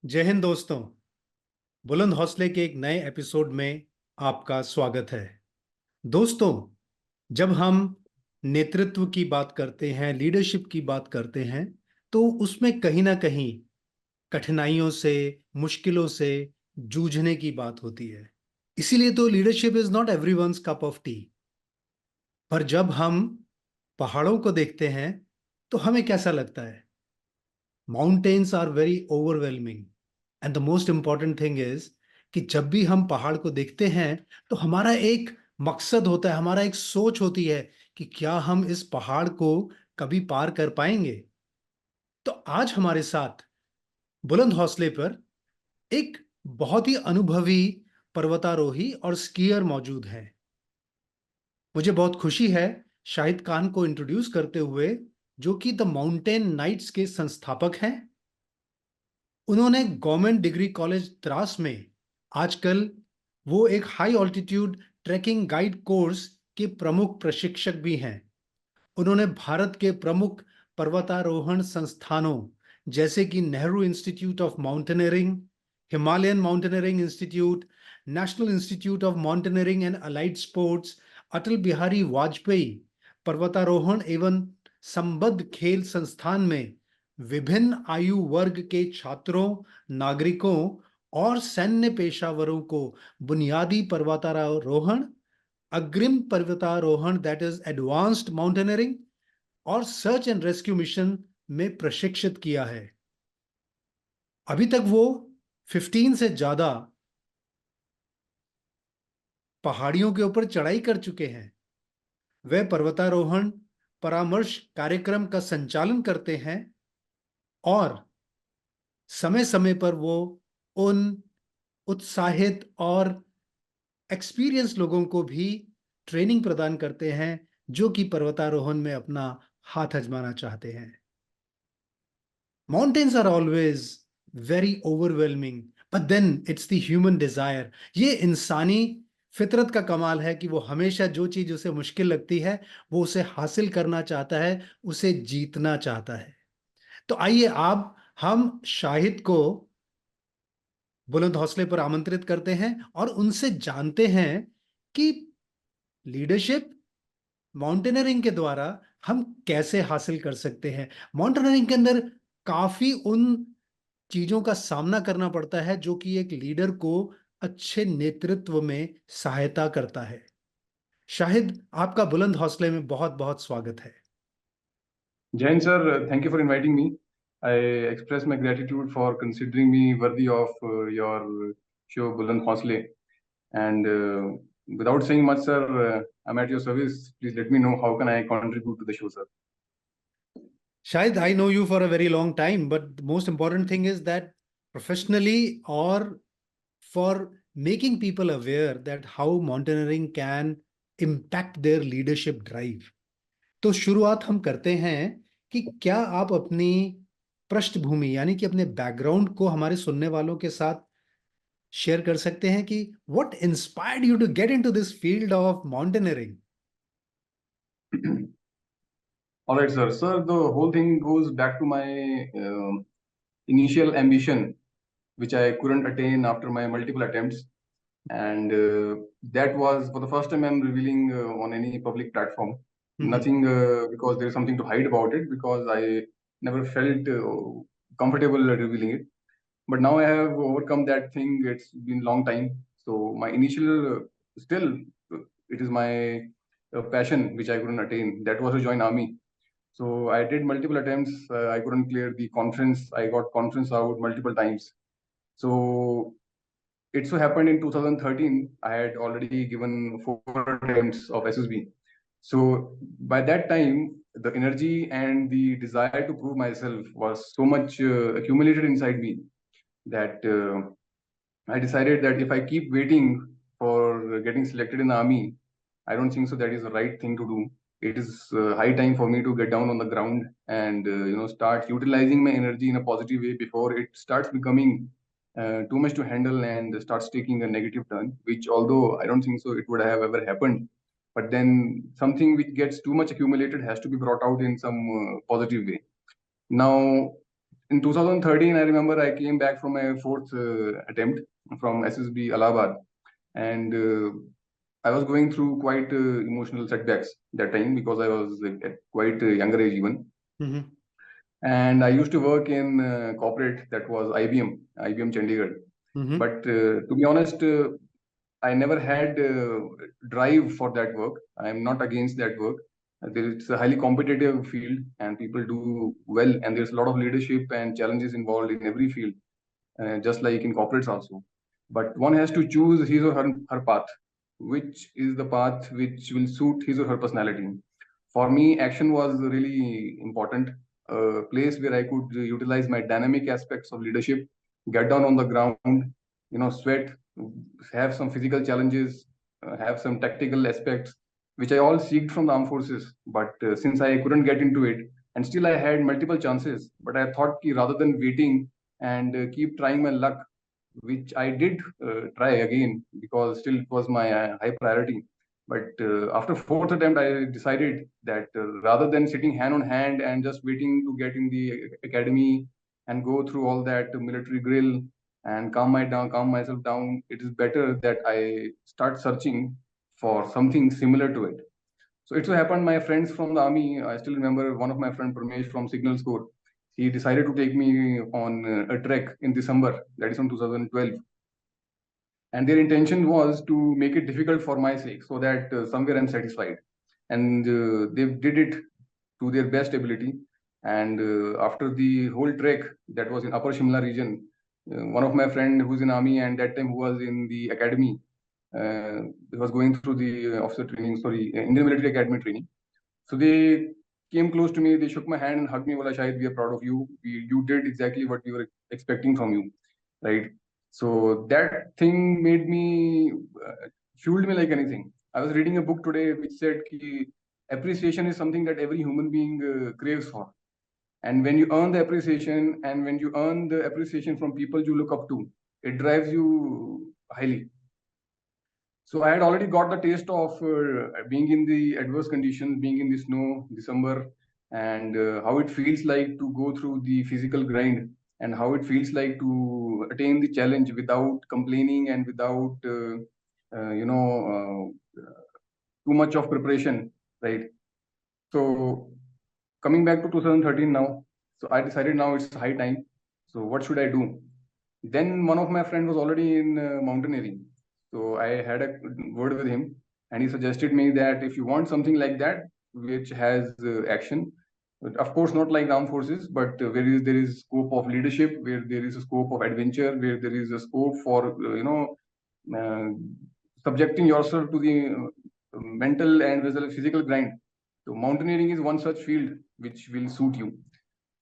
जय हिंद दोस्तों। बुलंद हौसले के एक नए एपिसोड में आपका स्वागत है। दोस्तों, जब हम नेतृत्व की बात करते हैं, लीडरशिप की बात करते हैं, तो उसमें कहीं ना कहीं कठिनाइयों से, मुश्किलों से जूझने की बात होती है। इसीलिए तो leadership is not everyone's cup of T. पर जब हम पहाड़ों को देखते हैं तो हमें कैसा लगता है? Mountains are very overwhelming, and the most important thing is कि जब भी हम पहाड़ को देखते हैं तो हमारा एक मकसद होता है, हमारा एक सोच होती है कि क्या हम इस पहाड़ को कभी पार कर पाएंगे। तो आज हमारे साथ बुलंद हौसले पर एक बहुत ही अनुभवी पर्वतारोही और स्कीयर मौजूद हैं। मुझे बहुत खुशी है शाहिद खान को इंट्रोड्यूस करते हुए, जो कि द माउंटेन नाइट्स के संस्थापक हैं। उन्होंने गवर्नमेंट डिग्री कॉलेज द्रास में आजकल वो एक high altitude trekking guide course के प्रमुख प्रशिक्षक भी हैं। उन्होंने भारत के प्रमुख पर्वतारोहण संस्थानों जैसे कि Nehru institute of mountaineering, Himalayan mountaineering institute, national institute of mountaineering and allied sports, Atal Bihari Vajpayee पर्वतारोहण एवं संबद्ध खेल संस्थान में विभिन्न आयु वर्ग के छात्रों, नागरिकों और सैन्य पेशावरों को बुनियादी पर्वतारोहण, अग्रिम पर्वतारोहण दैट इज एडवांस्ड माउंटेनियरिंग और सर्च एंड रेस्क्यू मिशन में प्रशिक्षित किया है। अभी तक वो 15 से ज्यादा पहाड़ियों के ऊपर चढ़ाई कर चुके हैं। वे पर्वतारोहण परामर्श कार्यक्रम का संचालन करते हैं और समय समय पर वो उन उत्साहित और एक्सपीरियंस लोगों को भी ट्रेनिंग प्रदान करते हैं जो कि पर्वतारोहण में अपना हाथ आजमाना चाहते हैं। Mountains are always very overwhelming, but then it's the human desire. ये इंसानी फितरत का कमाल है कि वो हमेशा जो चीज उसे मुश्किल लगती है वो उसे हासिल करना चाहता है, उसे जीतना चाहता है। तो आइए आप हम शाहिद को बुलंद हौसले पर आमंत्रित करते हैं और उनसे जानते हैं कि लीडरशिप माउंटेनियरिंग के द्वारा हम कैसे हासिल कर सकते हैं। माउंटेनियरिंग के अंदर काफी उन चीजों का सामना करना पड़ता है जो कि एक लीडर को अच्छे नेतृत्व में सहायता करता है। शाहिद, आपका बुलंद हौसले में बहुत बहुत स्वागत है। Jain sir, thank you for inviting me. I express my gratitude for considering me worthy of your show Buland Hausle. And without saying much, sir, I'm at your service. Please let me know how can I contribute to the show, sir. शायद I know you for a very long time, but the most important thing is that professionally और for making people aware that how mountaineering can impact their leadership drive. तो शुरुआत हम करते हैं कि क्या आप अपनी पृष्ठभूमि यानी कि अपने बैकग्राउंड को हमारे सुनने वालों के साथ शेयर कर सकते हैं कि what inspired you to get into this field of mountaineering? All right, sir. Sir, the whole thing goes back to my initial ambition, which I couldn't attain after my multiple attempts. And that was for the first time I'm revealing on any public platform. Nothing because there's something to hide about it, because I never felt comfortable revealing it. But now I have overcome that thing. It's been a long time. So my initial, still, it is my passion which I couldn't attain. That was to join army. So I did multiple attempts. I couldn't clear the conference. I got conference out multiple times. So it so happened in 2013, I had already given 4 attempts of SSB. So by that time, the energy and the desire to prove myself was so much accumulated inside me that I decided that if I keep waiting for getting selected in the army, I don't think so that is the right thing to do. It is high time for me to get down on the ground and start utilizing my energy in a positive way before it starts becoming too much to handle and starts taking a negative turn. Which, although I don't think so, it would have ever happened. But then something which gets too much accumulated has to be brought out in some positive way. Now, in 2013, I remember I came back from my fourth attempt from SSB Allahabad, and I was going through quite emotional setbacks that time because I was at quite a younger age even. Mm-hmm. And I used to work in corporate, that was IBM Chandigarh. Mm-hmm. But to be honest, I never had drive for that work. I am not against that work. It's a highly competitive field, and people do well, and there's a lot of leadership and challenges involved in every field, just like in corporates also. But one has to choose his or her path, which is the path which will suit his or her personality. For me, action was really important, a place where I could utilize my dynamic aspects of leadership, get down on the ground, sweat, have some physical challenges, have some tactical aspects, which I all seeked from the armed forces. But since I couldn't get into it, and still I had multiple chances, but I thought ki rather than waiting and keep trying my luck, which I did try again because still it was my high priority. But after fourth attempt, I decided that rather than sitting hand on hand and just waiting to get in the academy and go through all that military drill and calm myself down, it is better that I start searching for something similar to it. So it so happened my friends from the army, I still remember one of my friend Pramesh from Signal Corps. He decided to take me on a trek in December, that is on 2012. And their intention was to make it difficult for my sake so that somewhere I'm satisfied. And they did it to their best ability. And after the whole trek that was in Upper Shimla region, one of my friend who's in army and that time who was in the academy, was going through the officer training, sorry, Indian Military Academy training. So they came close to me, they shook my hand and hugged me. Well, Shahid, we are proud of you. You did exactly what we were expecting from you, right? So that thing made me, fueled me like anything. I was reading a book today which said ki appreciation is something that every human being craves for. And when you earn the appreciation and when you earn the appreciation from people you look up to, it drives you highly. So I had already got the taste of being in the adverse conditions, being in the snow, December, and how it feels like to go through the physical grind and how it feels like to attain the challenge without complaining and without, too much of preparation, right? So coming back to 2013 now, so I decided now it's high time. So what should I do? Then one of my friends was already in mountaineering. So I had a word with him and he suggested me that if you want something like that, which has action, but of course not like armed forces, but where there is scope of leadership, where there is a scope of adventure, where there is a scope for, uh, subjecting yourself to the mental and physical grind. So mountaineering is one such field which will suit you.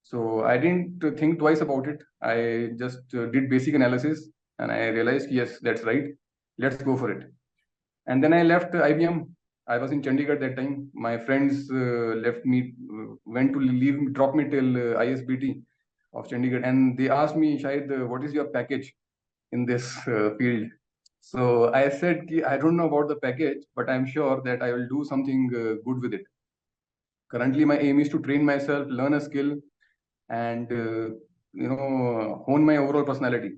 So I didn't think twice about it. I just did basic analysis and I realized, yes, that's right. Let's go for it. And then I left IBM. I was in Chandigarh that time. My friends left me, went to leave, drop me till ISBT of Chandigarh. And they asked me, Shahid, what is your package in this field? So I said, I don't know about the package, but I'm sure that I will do something good with it. Currently, my aim is to train myself, learn a skill, and hone my overall personality.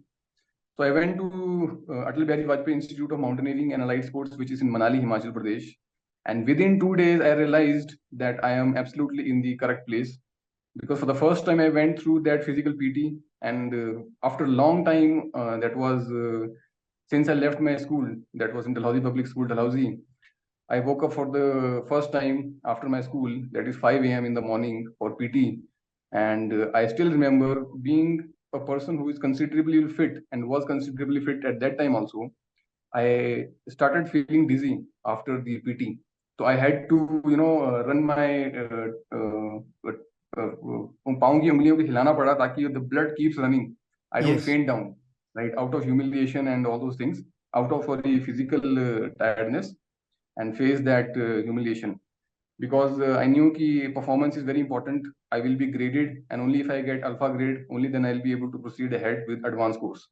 So I went to Atal Bihari Vajpayee Institute of Mountaineering and Allied Sports, which is in Manali, Himachal Pradesh. And within 2 days, I realized that I am absolutely in the correct place because for the first time I went through that physical PT, and after a long time, that was since I left my school, that was in Dalhousie Public School, Dalhousie. I woke up for the first time after my school, that is 5 a.m. in the morning for PT. And I still remember being a person who is considerably fit and was considerably fit at that time also. I started feeling dizzy after the PT. So I had to, run my पाँव की उंगलियों को हिलाना पड़ा ताकि the blood keeps running. I don't Yes. faint down, right? Out of humiliation and all those things, out of the physical tiredness, and face that humiliation because I knew ki performance is very important. I will be graded, and only if I get alpha grade, only then I'll be able to proceed ahead with advanced course.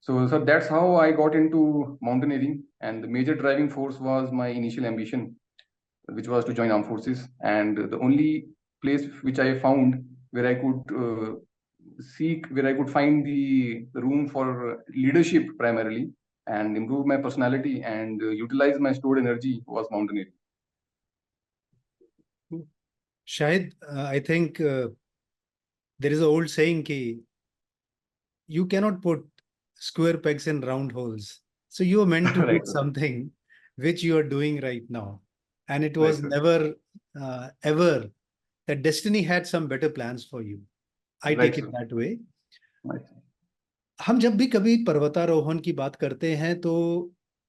So that's how I got into mountaineering, and the major driving force was my initial ambition, which was to join armed forces. And the only place which I found where I could seek, where I could find the room for leadership primarily and improve my personality and utilize my stored energy was mountaineering. Shahid, I think there is an old saying ki you cannot put square pegs in round holes. So you were meant to do Right, sir. something which you are doing right now. And it Right, was sir. never, ever that destiny had some better plans for you. I Right, take it sir. that way. Right, sir. हम जब भी कभी पर्वतारोहण की बात करते हैं तो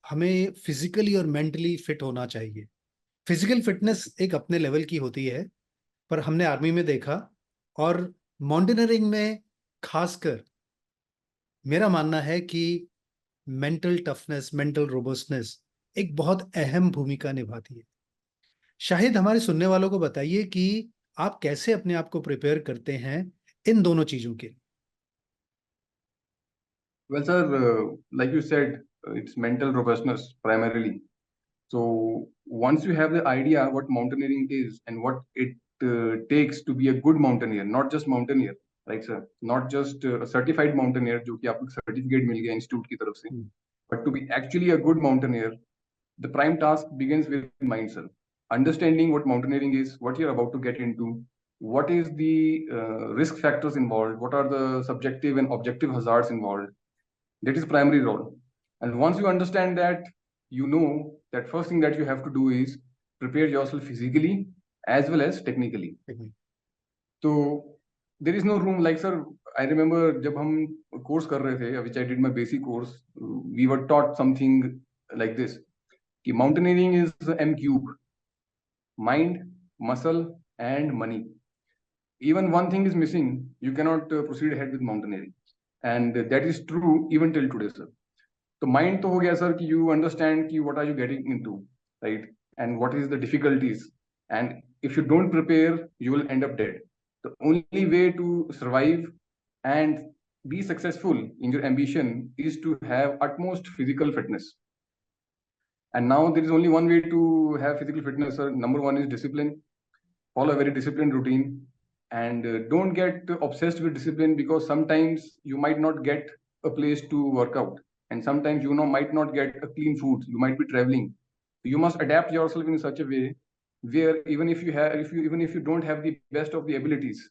हमें फिजिकली और मेंटली फिट होना चाहिए. फिजिकल फिटनेस एक अपने लेवल की होती है, पर हमने आर्मी में देखा और माउंटेनियरिंग में खासकर मेरा मानना है कि मेंटल टफनेस, मेंटल रोबस्टनेस एक बहुत अहम भूमिका निभाती है. शाहिद, हमारे सुनने वालों को बताइए कि आप कैसे अपने आप को प्रिपेयर करते हैं इन दोनों चीजों के लिए. Well, sir, like you said, it's mental robustness primarily. So once you have the idea what mountaineering is and what it takes to be a good mountaineer, not just mountaineer, right, sir? Not just a certified mountaineer, जो कि आपको certificate मिल गया institute की तरफ से, but to be actually a good mountaineer, the prime task begins with mind, sir. Understanding what mountaineering is, what you're about to get into, what is the risk factors involved, what are the subjective and objective hazards involved. That is primary role. And once you understand that, you know that first thing that you have to do is prepare yourself physically as well as technically. So there is no room, like sir, I remember जब हम course कर रहे थे, which I did my basic course, we were taught something like this कि mountaineering is M cube, mind, muscle and money. Even one thing is missing, you cannot proceed ahead with mountaineering. And that is true even till today, sir. तो mind तो हो गया sir कि you understand कि what are you getting into, right, and what is the difficulties, and if you don't prepare you will end up dead. The only way to survive and be successful in your ambition is to have utmost physical fitness. And now there is only one way to have physical fitness, sir. Number one is discipline. Follow a very disciplined routine, and don't get obsessed with discipline, because sometimes you might not get a place to work out, and sometimes you know might not get a clean food, you might be traveling. You must adapt yourself in such a way where even if you have even if you don't have the best of the abilities.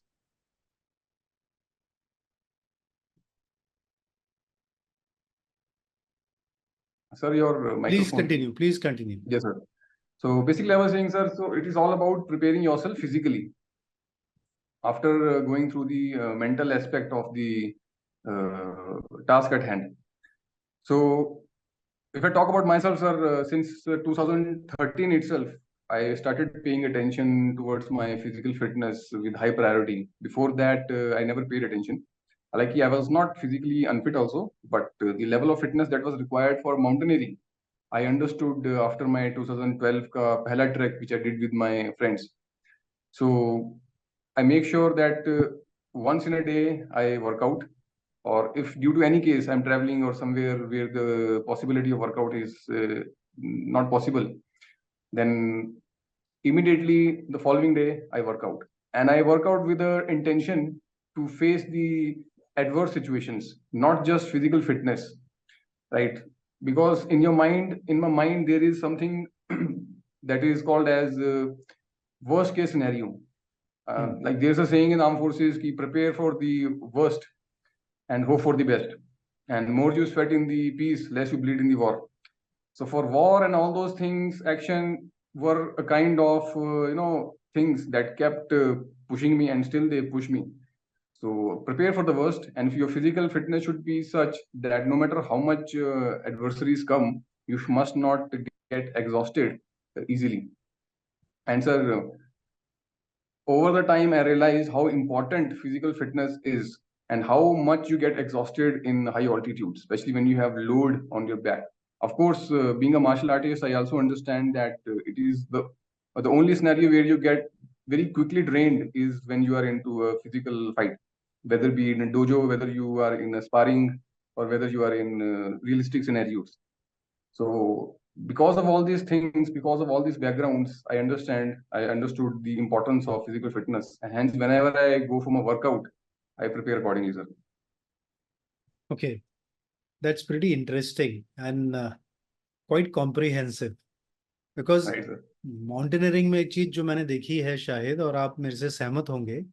Sir, your microphone. Please continue. Yes, sir. So basically I was saying, sir, so it is all about preparing yourself physically after going through the mental aspect of the task at hand. So if I talk about myself, sir, since 2013 itself, I started paying attention towards my physical fitness with high priority. Before that, I never paid attention. Like, I was not physically unfit also, but the level of fitness that was required for mountaineering, I understood after my 2012 ka pehla trek, which I did with my friends. So I make sure that once in a day I work out, or if due to any case I'm traveling or somewhere where the possibility of workout is not possible, then immediately the following day I work out. And I work out with the intention to face the adverse situations, not just physical fitness, right? Because in my mind, there is something that is called as worst case scenario. Like there's a saying in armed forces, ki prepare for the worst and hope for the best. And more you sweat in the peace, less you bleed in the war. So for war and all those things, action were a kind of things that kept pushing me, and still they push me. So prepare for the worst, and if your physical fitness should be such that no matter how much adversaries come, you must not get exhausted easily. And sir, over the time, I realized how important physical fitness is and how much you get exhausted in high altitudes, especially when you have load on your back. Of course, being a martial artist, I also understand that it is the only scenario where you get very quickly drained is when you are into a physical fight, whether be in a dojo, whether you are in a sparring, or whether you are in realistic scenarios. So because of all these things, because of all these backgrounds, I understood the importance of physical fitness. And hence, whenever I go for my workout, I prepare accordingly, sir. Okay, that's pretty interesting and quite comprehensive. Because Right, sir. Mountaineering में एक चीज जो मैंने देखी है शायद, और आप मेरे से सहमत होंगे,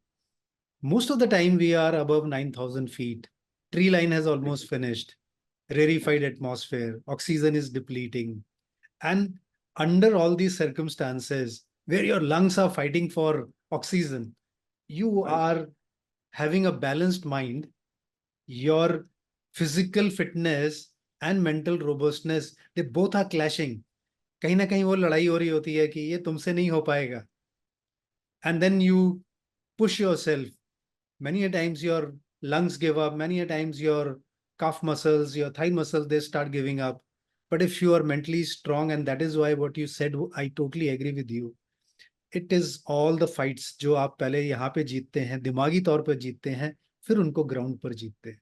most of the time we are above 9,000 feet, tree line has almost finished, rarefied atmosphere, oxygen is depleting, and under all these circumstances where your lungs are fighting for oxygen, you Right. are having a balanced mind, your physical fitness and mental robustness, they both are clashing. कहीं ना कहीं वो लड़ाई हो रही होती है कि ये तुमसे नहीं हो पाएगा, and then you push yourself. Many a times your lungs give up, many a times your calf muscles, your thigh muscles, they start giving up. But if you are mentally strong, and that is why what you said, I totally agree with you, it is all the fights जो आप पहले यहाँ पे जीतते हैं, दिमागी तौर पर जीतते हैं, फिर उनको ग्राउंड पर जीतते हैं.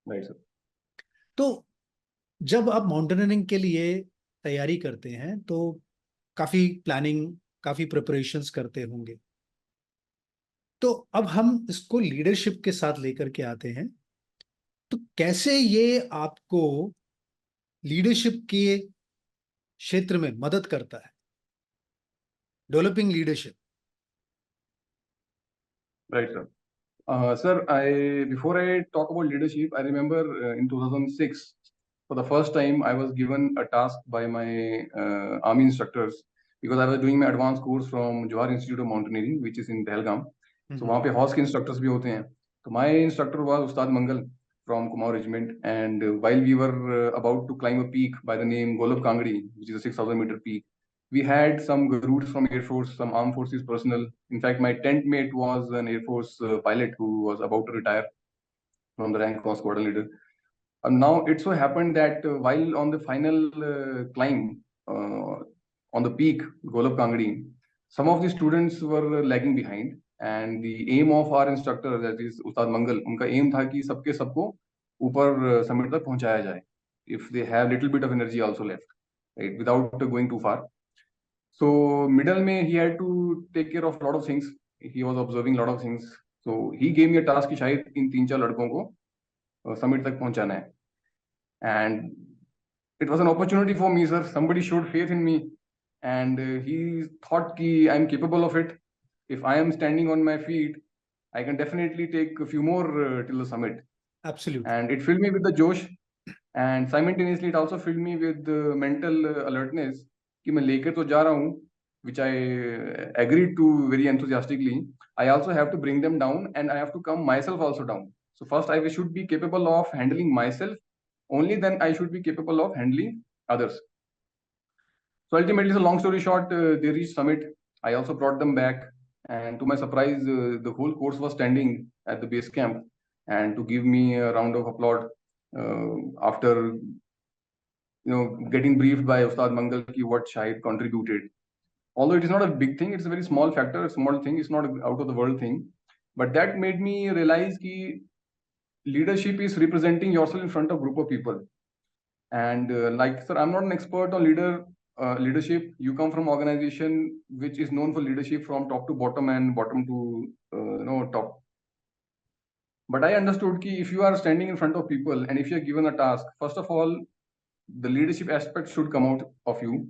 Right, sir. तो जब आप माउंटेनियरिंग के लिए तैयारी करते हैं तो काफी प्लानिंग, काफी प्रिपरेशंस करते होंगे. तो अब हम इसको लीडरशिप के साथ लेकर के आते हैं. तो कैसे ये आपको लीडरशिप के क्षेत्र में मदद करता है, developing leadership? Right, sir. Sir, before I talk about leadership, I remember in 2006, for the first time, I was given a task by my army instructors because I was doing my advanced course from Johar Institute of Mountaineering, which is in Pahalgam. So वहाँ पे horse के instructors भी होते हैं. So my instructor was Ustad Mangal from Kumaon Regiment, and while we were about to climb a peak by the name Golab Kangdi, which is a 6,000-meter peak, we had some gurus from Air Force, some armed forces personnel. In fact, my tent mate was an Air Force pilot who was about to retire from the rank of squadron leader. Now, it so happened that while on the final climb on the peak, Golab Kangdi, some of the students were lagging behind. And the aim of our instructor, that is Ustad Mangal, उनका aim था कि सबके सबको ऊपर summit तक पहुंचाया जाए, if they have little bit of energy also left, right, without going too far. So middle में he had to take care of a lot of things. He was observing a lot of things. So he gave me a task कि शायद इन 3-4 लड़कों को summit तक पहुंचाना है. And it was an opportunity for me, sir. Somebody showed faith in me, and he thought कि I'm capable of it. If I am standing on my feet, I can definitely take a few more till the summit. Absolutely. And it filled me with the josh, and simultaneously it also filled me with mental alertness कि मैं लेकर तो जा रहा हूँ, which I agreed to very enthusiastically. I also have to bring them down, and I have to come myself also down. So first I should be capable of handling myself, only then I should be capable of handling others. So ultimately, so long story short, they reached summit. I also brought them back, and to my surprise, the whole course was standing at the base camp, and to give me a round of applause after getting briefed by Ustad Mangal ki what Shahid contributed. Although it is not a big thing, it's a very small factor, a small thing. It's not an out of the world thing, but that made me realize ki leadership is representing yourself in front of group of people. And like, sir, I'm not an expert on leadership. You come from organization which is known for leadership from top to bottom and bottom to top. But I understood that if you are standing in front of people and if you are given a task, first of all, the leadership aspect should come out of you.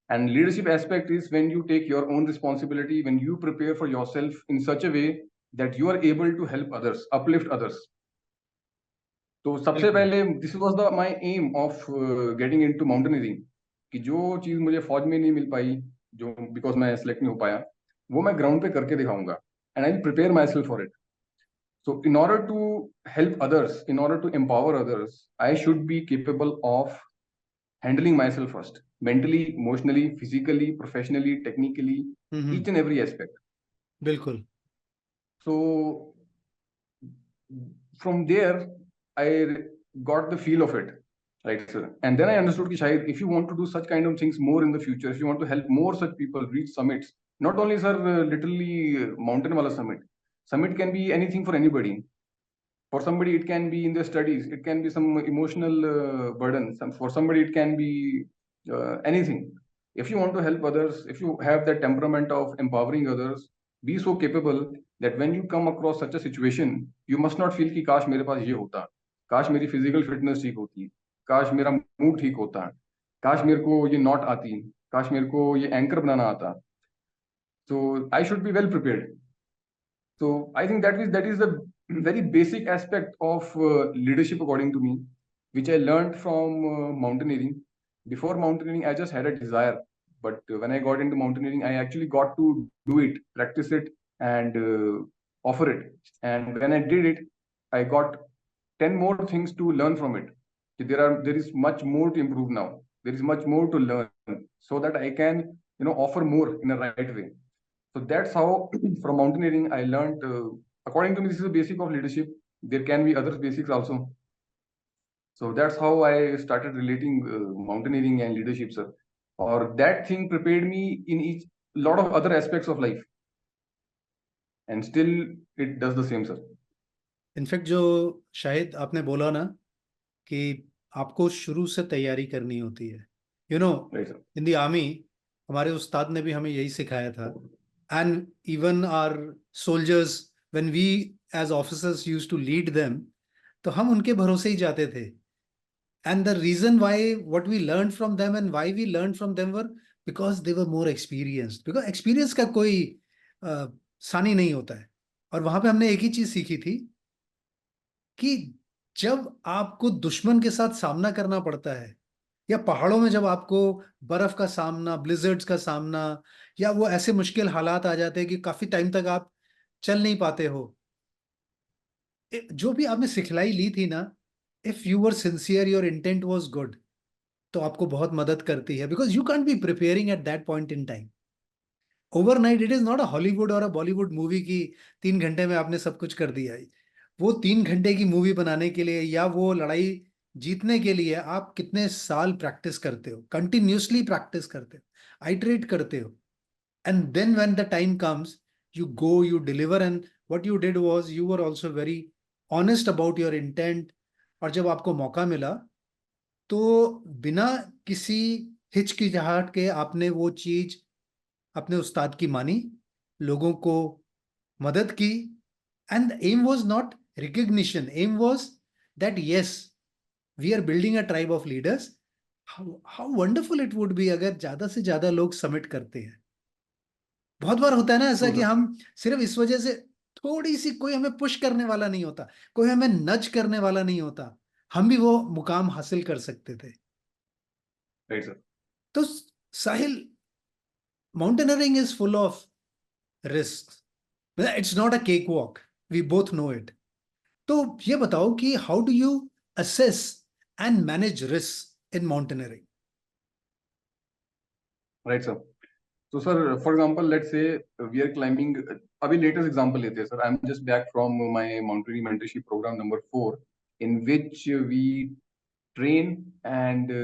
And leadership aspect is when you take your own responsibility, when you prepare for yourself in such a way that you are able to help others, uplift others. तो सबसे पहले this was the my aim of getting into mountaineering कि जो चीज मुझे फौज में नहीं मिल पाई, जो बिकॉज मैं सेलेक्ट नहीं हो पाया, वो मैं ग्राउंड पे करके दिखाऊंगा, and I will prepare myself for it. So in order to help others, in order to empower others, I should be capable of handling myself first, mentally, emotionally, physically, professionally, technically, each and every aspect. बिल्कुल. So from there I got the feel of it, right, sir? And then I understood that if you want to do such kind of things more in the future, if you want to help more such people reach summits, not only, sir, literally mountain wala summit. Summit can be anything for anybody. For somebody, it can be in their studies. It can be some emotional burden. For somebody, it can be anything. If you want to help others, if you have that temperament of empowering others, be so capable that when you come across such a situation, you must not feel कि काश मेरे पास ये होता, काश मेरी physical fitness ठीक होती, काश मेरा मूड ठीक होता, काश मेरे को ये नॉट आती, काश मेरे को ये एंकर बनाना आता. So I should be well prepared. So I think that is the very basic aspect of leadership according to me, which I learned from mountaineering. Before mountaineering, I just had a desire, but when I got into mountaineering, I actually got to do it, practice it, and offer it. And when I did it, I got 10 more things to learn from it. There is much more to improve now. There is much more to learn so that I can offer more in a right way. So that's how from mountaineering I learned. According to me, this is the basic of leadership. There can be other basics also. So that's how I started relating mountaineering and leadership, sir. Or that thing prepared me in each lot of other aspects of life, and still it does the same, sir. In fact जो शायद आपने बोला ना कि आपको शुरू से तैयारी करनी होती है, you know, Right, sir. In the army हमारे उस्ताद ने भी हमें यही सिखाया था. And even our soldiers, when we as officers used to lead them, तो हम उनके भरोसे ही जाते थे. And the reason why what we learn from them and why we learn from them were because they were more experienced. Because experience का कोई सानी नहीं होता है. और वहां पे हमने एक ही चीज सीखी थी कि जब आपको दुश्मन के साथ सामना करना पड़ता है, या पहाड़ों में जब आपको बर्फ का सामना, ब्लिजर्ड्स का सामना, या वो ऐसे मुश्किल हालात आ जाते हैं कि काफी टाइम तक आप चल नहीं पाते हो, जो भी आपने सिखलाई ली थी ना, if you were sincere, your intent was good, तो आपको बहुत मदद करती है. Because you can't B preparing at that point in time. Overnight it is not a Hollywood और अ बॉलीवुड मूवी की 3 घंटे में आपने सब कुछ कर दिया. वो 3 घंटे की मूवी बनाने के लिए या वो लड़ाई जीतने के लिए आप कितने साल प्रैक्टिस करते हो, कंटिन्यूसली प्रैक्टिस करते हो, आइटरेट करते हो. And then when the time comes, you go, you deliver. And what you did was you were also very honest about your intent. और जब आपको मौका मिला तो बिना किसी हिचकिचाहट के आपने वो चीज अपने उस्ताद की मानी, लोगों को मदद की. And the aim was not recognition. Aim was that yes, we are building a tribe of leaders. How wonderful it would be अगर ज्यादा से ज्यादा लोग सबमिट करते हैं. बहुत बार होता है ना ऐसा True, कि sir. हम सिर्फ इस वजह से, थोड़ी सी कोई हमें पुश करने वाला नहीं होता, कोई हमें नज करने वाला नहीं होता, हम भी वो मुकाम हासिल कर सकते थे. Right, sir. तो Sahil, mountaineering is full of risk. It's not a cake walk, we both know it. तो ये बताओ कि how do you assess and manage risk in mountaineering. Right, sir. So, sir, for example, let's say we are climbing. अभी latest example लेते हैं, sir. I'm just back from my mountaineering mentorship program number 4, in which we train and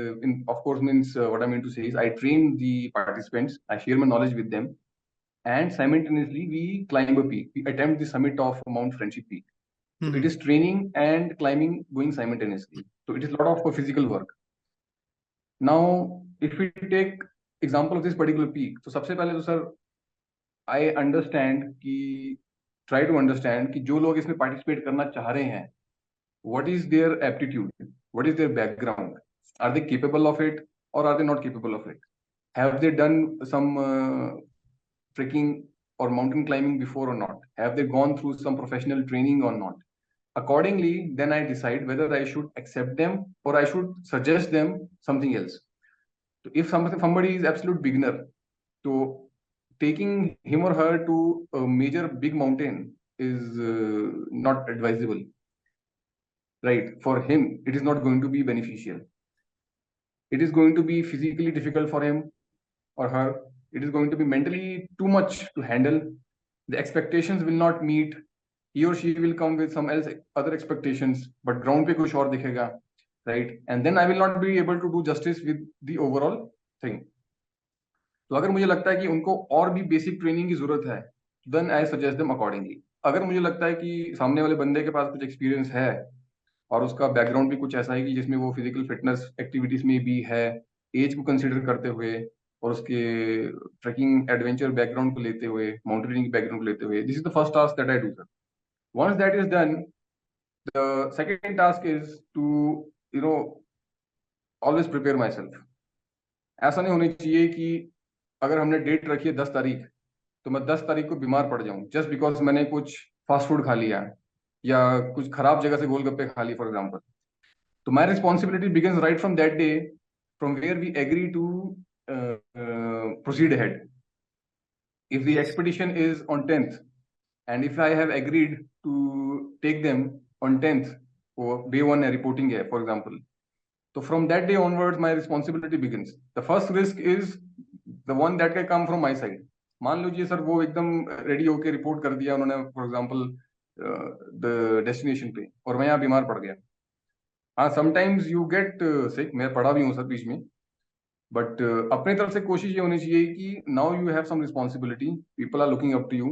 of course means what I mean to say is I train the participants, I share my knowledge with them, and simultaneously we climb a peak. We attempt the summit of Mount Friendship Peak. So it is training and climbing going simultaneously. So it is a lot of physical work. Now, if we take example of this particular peak, तो सबसे पहले तो sir I understand कि try to understand कि जो लोग इसमें participate करना चाह रहे हैं, what is their aptitude, what is their background, are they capable of it or are they not capable of it, have they done some trekking or mountain climbing before or not, have they gone through some professional training or not. Accordingly, then I decide whether I should accept them or I should suggest them something else. So if somebody is absolute beginner, so taking him or her to a major big mountain is not advisable. Right, for him it is not going to be beneficial. It is going to be physically difficult for him or her. It is going to be mentally too much to handle. The expectations will not meet. He or she will come with some else other expectations, but ground pe kuch aur dikhega, right? And then I will not be able to do justice with the overall thing. तो अगर मुझे लगता है कि उनको और भी basic training की जरूरत है, then I suggest them accordingly. अगर मुझे लगता है कि सामने वाले बंदे के पास कुछ एक्सपीरियंस है और उसका बैकग्राउंड भी कुछ ऐसा है कि जिसमें वो फिजिकल फिटनेस एक्टिविटीज में भी है, एज को कंसिडर करते हुए, और उसके ट्रैकिंग एडवेंचर बैकग्राउंड को लेते हुए, माउंटेनियरिंग बैकग्राउंड को लेते हुए, this is the first task that I do sir. Once that is done, the second task is to, you know, always prepare myself. ऐसा नहीं होनी चाहिए कि अगर हमने डेट रखी है 10 तारीख, तो मैं 10 तारीख को बीमार पड़ जाऊं जस्ट बिकॉज मैंने कुछ फास्ट फूड खा लिया या कुछ खराब जगह से गोलगप्पे खा लिए फॉर एग्जाम्पल. तो my responsibility begins right from that day, from where we agree to proceed ahead. If the expedition is on 10th, and if I have agreed to take them on 10th, or day one reporting है, for example, so from that day onwards, my responsibility begins. The first risk is the one that can come from my side. मान लीजिए sir वो एकदम ready होके report कर दिया उन्होंने for example the destination पे, और मैं यहाँ बीमार पड़ गया. हाँ, समटाइम्स यू गेट सिक, मैं पढ़ा भी हूँ सर बीच में, बट अपने तरफ से कोशिश ये होनी चाहिए कि now you have some responsibility, people are looking up to you,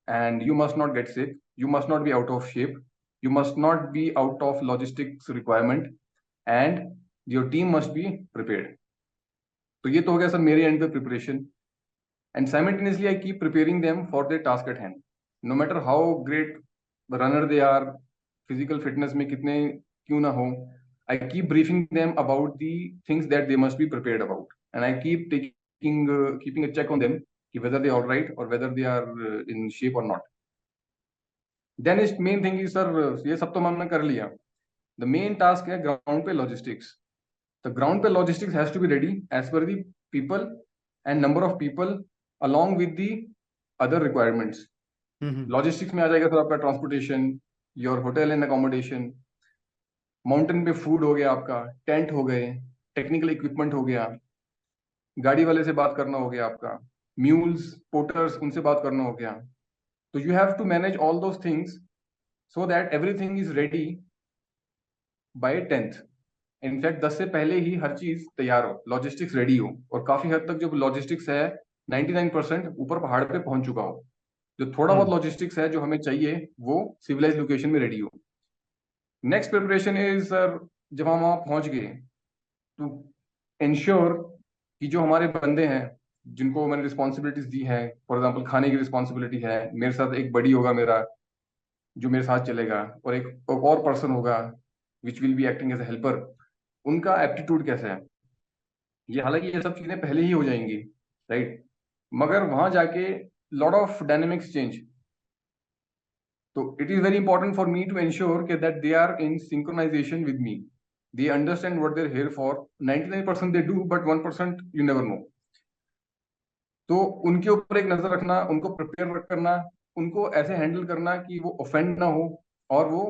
and you must not get sick, you must not be out of shape, you must not be out of logistics requirement, and your team must be prepared. तो ये तो हो गया sir मेरे end पे preparation, and simultaneously I keep preparing them for their task at hand. No matter how great runner they are, physical fitness में कितने क्यों ना हो, I keep briefing them about the things that they must be prepared about, and I keep keeping a check on them whether they are all right or whether they are in shape or not. Then is main thing is sir, ये सब तो हमने कर लिया. The main task है ground पे logistics. The ground पे logistics has to be ready as per the people and number of people along with the other requirements. Logistics में आ जाएगा सर आपका transportation, your hotel and accommodation, mountain पे food हो गया आपका, tent हो गए, टेक्निकल इक्विपमेंट हो गया, गाड़ी वाले से बात करना हो गया आपका, म्यूल्स, पोर्टर्स, उनसे बात करना हो गया. तो you have to manage all those things so that everything is ready by 10th. In fact 10 से पहले ही हर चीज तैयार हो, लॉजिस्टिक्स रेडी हो, और काफी हद तक जो लॉजिस्टिक्स है 99% ऊपर पहाड़ पे पहुंच चुका हो. जो थोड़ा बहुत लॉजिस्टिक्स है जो हमें चाहिए वो सिविलाइज लोकेशन में रेडी हो. नेक्स्ट प्रिपरेशन इज सर, जब हम वहां पहुंच गए टू इंश्योर कि जो हमारे बंदे हैं जिनको मैंने रिस्पॉन्सिबिलिटीज दी है, फॉर एग्जांपल खाने की रिस्पॉन्सिबिलिटी है, मेरे साथ एक बडी होगा मेरा जो मेरे साथ चलेगा, और एक और पर्सन होगा which will be acting as a helper, उनका एप्टीट्यूड कैसा है. ये हालांकि ये सब चीजें पहले ही हो जाएंगी राइट, मगर वहां जाके lot of dynamics change. So it is very important for me to ensure that they are in synchronization with me. They understand what they're here for. 99% they do, but 1% you never know. तो उनके ऊपर एक नजर रखना, उनको prepare करना, उनको ऐसे हैंडल करना कि वो ऑफेंड ना हो और वो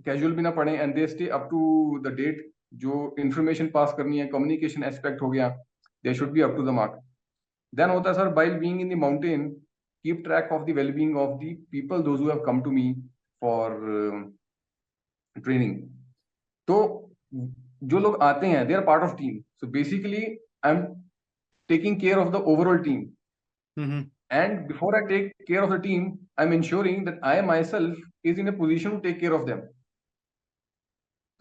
कैजुअल भी ना पड़े, and they stay up to the date. जो इंफॉर्मेशन पास करनी है, कम्युनिकेशन एस्पेक्ट हो गया, they should be up to the mark. Then होता है sir, while being in the mountain, keep track of the well-being of the people, those who have come to me for training. तो जो लोग आते हैं, they are part of team. So basically, I'm taking care of the overall team. And before I take care of the team, I'm ensuring that I myself is in a position to take care of them.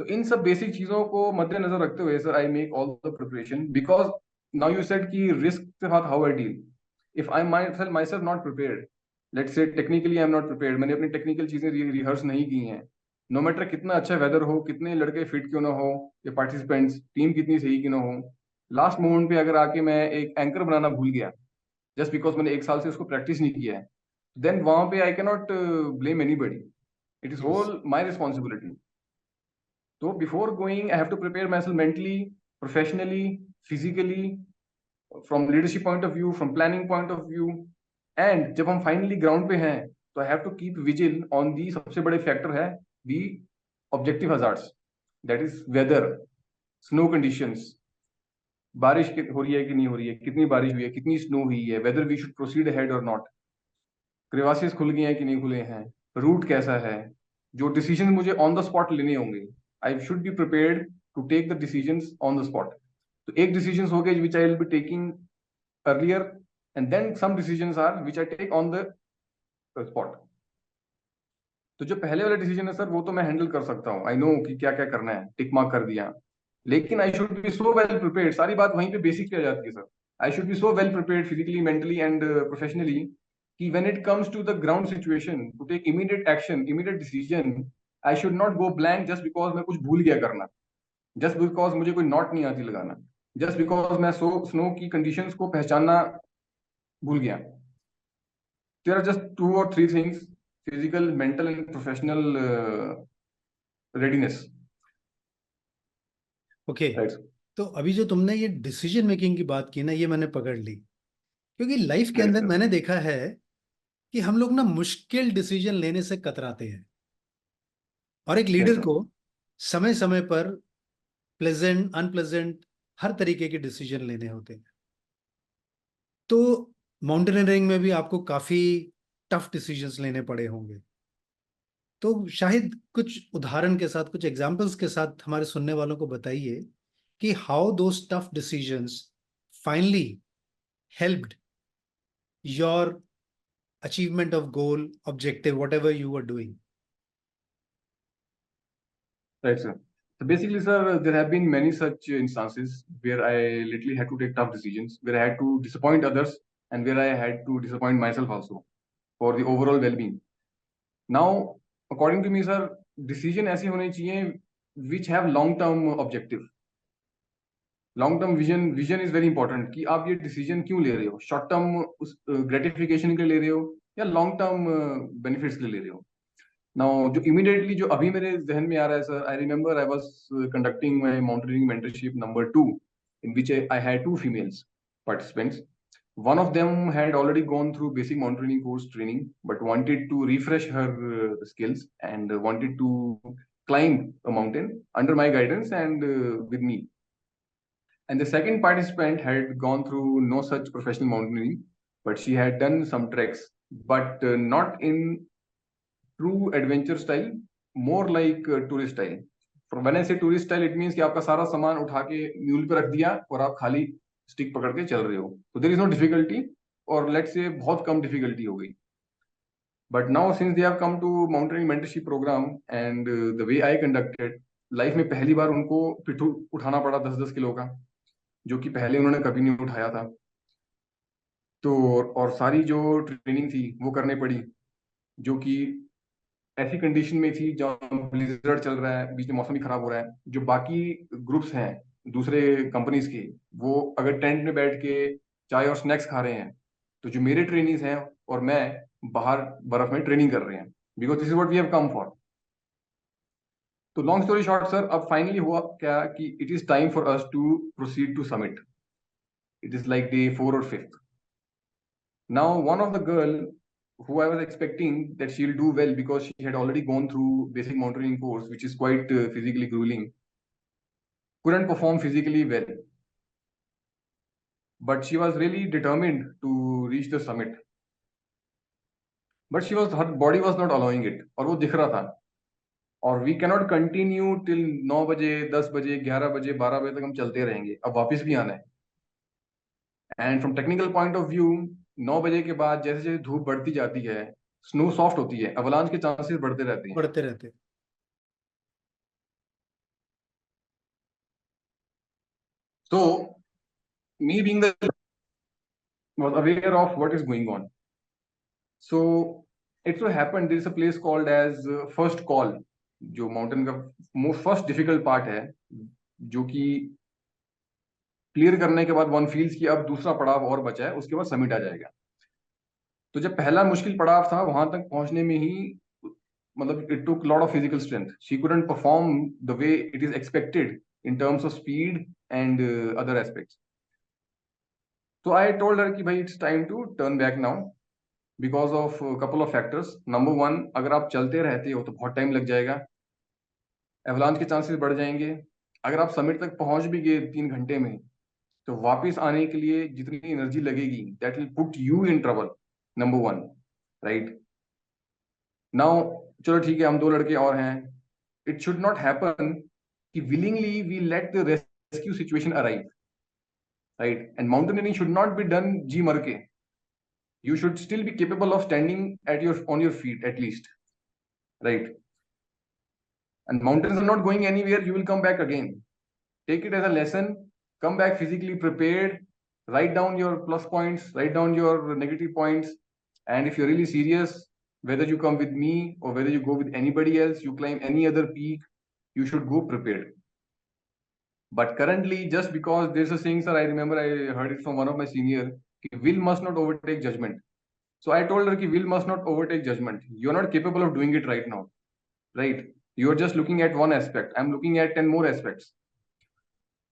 तो इन सब basic चीजों को मद्देनजर रखते हुए sir, I make all the preparation, because now you said कि risk के साथ how I deal. If I myself not prepared, let's say technically I'm not prepared, मैंने अपनी टेक्निकल चीजें रिहर्स नहीं की हैं, नो मैटर कितना अच्छा वेदर हो, कितने लड़के फिट क्यों ना हो, या पार्टिसिपेंट्स, टीम कितनी सही क्यों ना हो, लास्ट मोमेंट पे अगर आके मैं एक एंकर बनाना भूल गया जस्ट बिकॉज मैंने 1 साल से उसको प्रैक्टिस नहीं किया है, देन वहां पे I can not blame anybody. It is whole my responsibility. तो before going I have to prepare myself mentally, professionally, physically, from leadership point of view, from planning point of view, and जब हम finally ground पे हैं तो I have to keep vigil on the सबसे बड़े factor है the objective hazards, that is weather, snow conditions, बारिश हो रही है कि नहीं हो रही है, कितनी बारिश हुई है, कितनी स्नो हुई है, whether we should proceed ahead or not, क्रेवासीज खुल गए हैं कि नहीं खुले हैं, रूट कैसा है, जो डिसीजन मुझे ऑन द स्पॉट लेने होंगे, I should be prepared to take the decisions on the spot. तो एक डिसीजंस हो गए which I will be taking earlier, and then some decisions are which I take on the spot. तो जो पहले वाला डिसीजन है सर वो तो मैं हैंडल कर सकता हूँ, आई नो कि क्या क्या करना है, टिक मार्क कर दिया, लेकिन आई should B so well prepared. सारी बात वहीं पे बेसिक पे आ जाती है sir. I should be so well prepared physically, mentally, and professionally. Ki when it comes to the ground situation, to take immediate action, immediate decision, I should not go blank just because मैं कुछ भूल गया करना, just because मुझे कोई knot नहीं आती लगाना, just because मैं snow की conditions को पहचानना भूल गया. There are just 2 or 3 things: physical, mental, and professional readiness. Okay Right. तो अभी जो तुमने ये डिसीजन मेकिंग की बात की ना, ये मैंने पकड़ ली, क्योंकि लाइफ के Right, अंदर sir. मैंने देखा है कि हम लोग ना मुश्किल डिसीजन लेने से कतराते हैं, और एक Yes, लीडर sir. को समय समय पर प्लेजेंट अनप्लेजेंट हर तरीके के डिसीजन लेने होते हैं। तो माउंटेनियरिंग में भी आपको काफी टफ डिसीजंस लेने पड़े होंगे, तो शायद कुछ उदाहरण के साथ, कुछ एग्जांपल्स के साथ हमारे सुनने वालों को बताइए कि how those tough decisions finally helped your achievement of goal, objective, whatever you were doing. Right, sir. So basically, sir, there have been many such instances where I literally had to take tough decisions, where I had to disappoint others, and where I had to disappoint myself also for the overall well-being. Now, according to me, sir, decision ऐसी होनी चाहिए which have long-term objective. Long-term vision is very important कि आप ये decision क्यों ले रहे हो, short term उस gratification के लिए ले रहे हो या long term benefits के लिए ले रहे हो. Now, जो immediately जो अभी मेरे जहन में आ रहा है sir, I remember I was conducting my mountaineering mentorship number 2, in which I had 2 females participants. One of them had already gone through basic mountaineering course training, but wanted to refresh her skills and wanted to climb a mountain under my guidance and with me. And the second participant had gone through no such professional mountaineering, but she had done some treks, but not in true adventure style, more like tourist style. When I say tourist style, it means कि आपका सारा सामान उठा के mule पे रख दिया और आप खाली स्टिक पकड़ के चल रहे हो. So there is no difficulty, और let's say बहुत कम difficulty हो गई. But now since they have come to mountaineering mentorship program and the way I conducted, life में पहली बार उनको पिट्ठू उठाना पड़ा 10-10 किलो का, जो कि पहले उन्होंने कभी नहीं उठाया था. तो और सारी जो ट्रेनिंग थी वो करनी पड़ी, जो कि ऐसी कंडीशन में थी जहाँ ब्लिजर्ड चल रहा है, बीच में मौसम भी खराब हो रहा है. जो बाकी ग्रुप्स हैं दूसरे कंपनीज के, वो अगर टेंट में बैठ के चाय और स्नैक्स खा रहे हैं, तो जो मेरे ट्रेनीज हैं और मैं बाहर बर्फ में ट्रेनिंग कर रहे हैं, because this is what we have come for. तो लॉन्ग स्टोरी शॉर्ट सर, अब फाइनली हुआ क्या कि it is time for us to proceed to summit. It is like day 4 or 5. Now, one of the girl who I was expecting that she'll do well because she had already gone through basic mountaineering course, which is quite physically grueling, couldn't perform physically well. But she was really determined to reach the summit. But her body was not allowing it, और वो दिख रहा था. और we cannot continue till 9 बजे, 10 बजे, 11 बजे, 12 बजे तक हम चलते रहेंगे, अब वापस भी आना है. And from technical point of view, 9 बजे के बाद जैसे जैसे धूप बढ़ती जाती है, स्नो सॉफ्ट होती है, अवलांच के चांसेस बढ़ते रहते हैं. बढ़ते रहते। So me being the was aware of what is going on. So it so happened there is a place called as first call, जो माउंटेन का फर्स्ट डिफिकल्ट पार्ट है, जो कि क्लियर करने के बाद वन फील्स कि अब दूसरा पड़ाव और बचा है, उसके बाद समिट आ जाएगा. तो जब पहला मुश्किल पड़ाव था, वहां तक पहुंचने में ही मतलब it took lot of physical strength. She couldn't perform the way it is expected in terms of speed and other aspects. तो आई टोल्ड हर कि भाई it's time to turn back now because of couple of factors. Number 1, अगर आप चलते रहते हो तो बहुत टाइम लग जाएगा, एवलांच के चांसेस बढ़ जाएंगे. अगर आप समिट तक पहुंच भी गए 3 घंटे में, तो वापस आने के लिए जितनी एनर्जी लगेगी, that will put you in trouble. Number 1, right. Now चलो ठीक है, हम 2 लड़के और हैं. इट शुड नॉट हैपन कि willingly we let the rescue situation arrive, right. And mountaineering should not be done जी मर के. You should still be capable of standing on your feet at least, right? And mountains are not going anywhere. You will come back again. Take it as a lesson. Come back physically prepared. write down your plus points, write down your negative points, and if you're really serious, whether you come with me or whether you go with anybody else, you climb any other peak, you should go prepared. But currently, just because there's a saying, sir, I remember I heard it from one of my senior, will must not overtake judgment. So I told her, will must not overtake judgment. You're not capable of doing it right now, right? You're just looking at one aspect. I'm looking at 10 more aspects.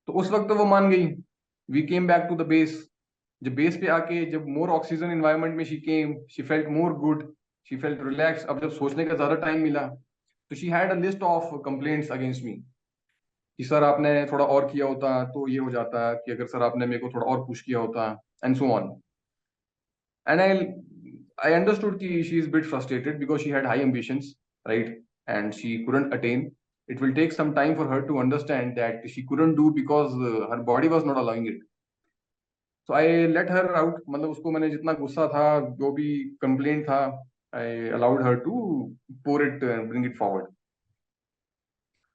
तो उस वक्त तो वो मान गई. We came back to the base. जब base पे आके जब मोर ऑक्सीजन एनवायरनमेंट में she came, she felt more good, she felt relax. अब जब सोचने का ज्यादा टाइम मिला तो she had a list of complaints against me कि सर आपने थोड़ा और किया होता तो ये हो जाता, कि अगर सर आपने मेरे को थोड़ा और पुश किया होता, and so on. And I understood कि she is a bit frustrated because she had high ambitions, right? And she couldn't attain. It will take some time for her to understand that she couldn't do because her body was not allowing it. So I let her out. मतलब उसको मैंने जितना गुस्सा था, जो भी complaint था, I allowed her to pour it and bring it forward.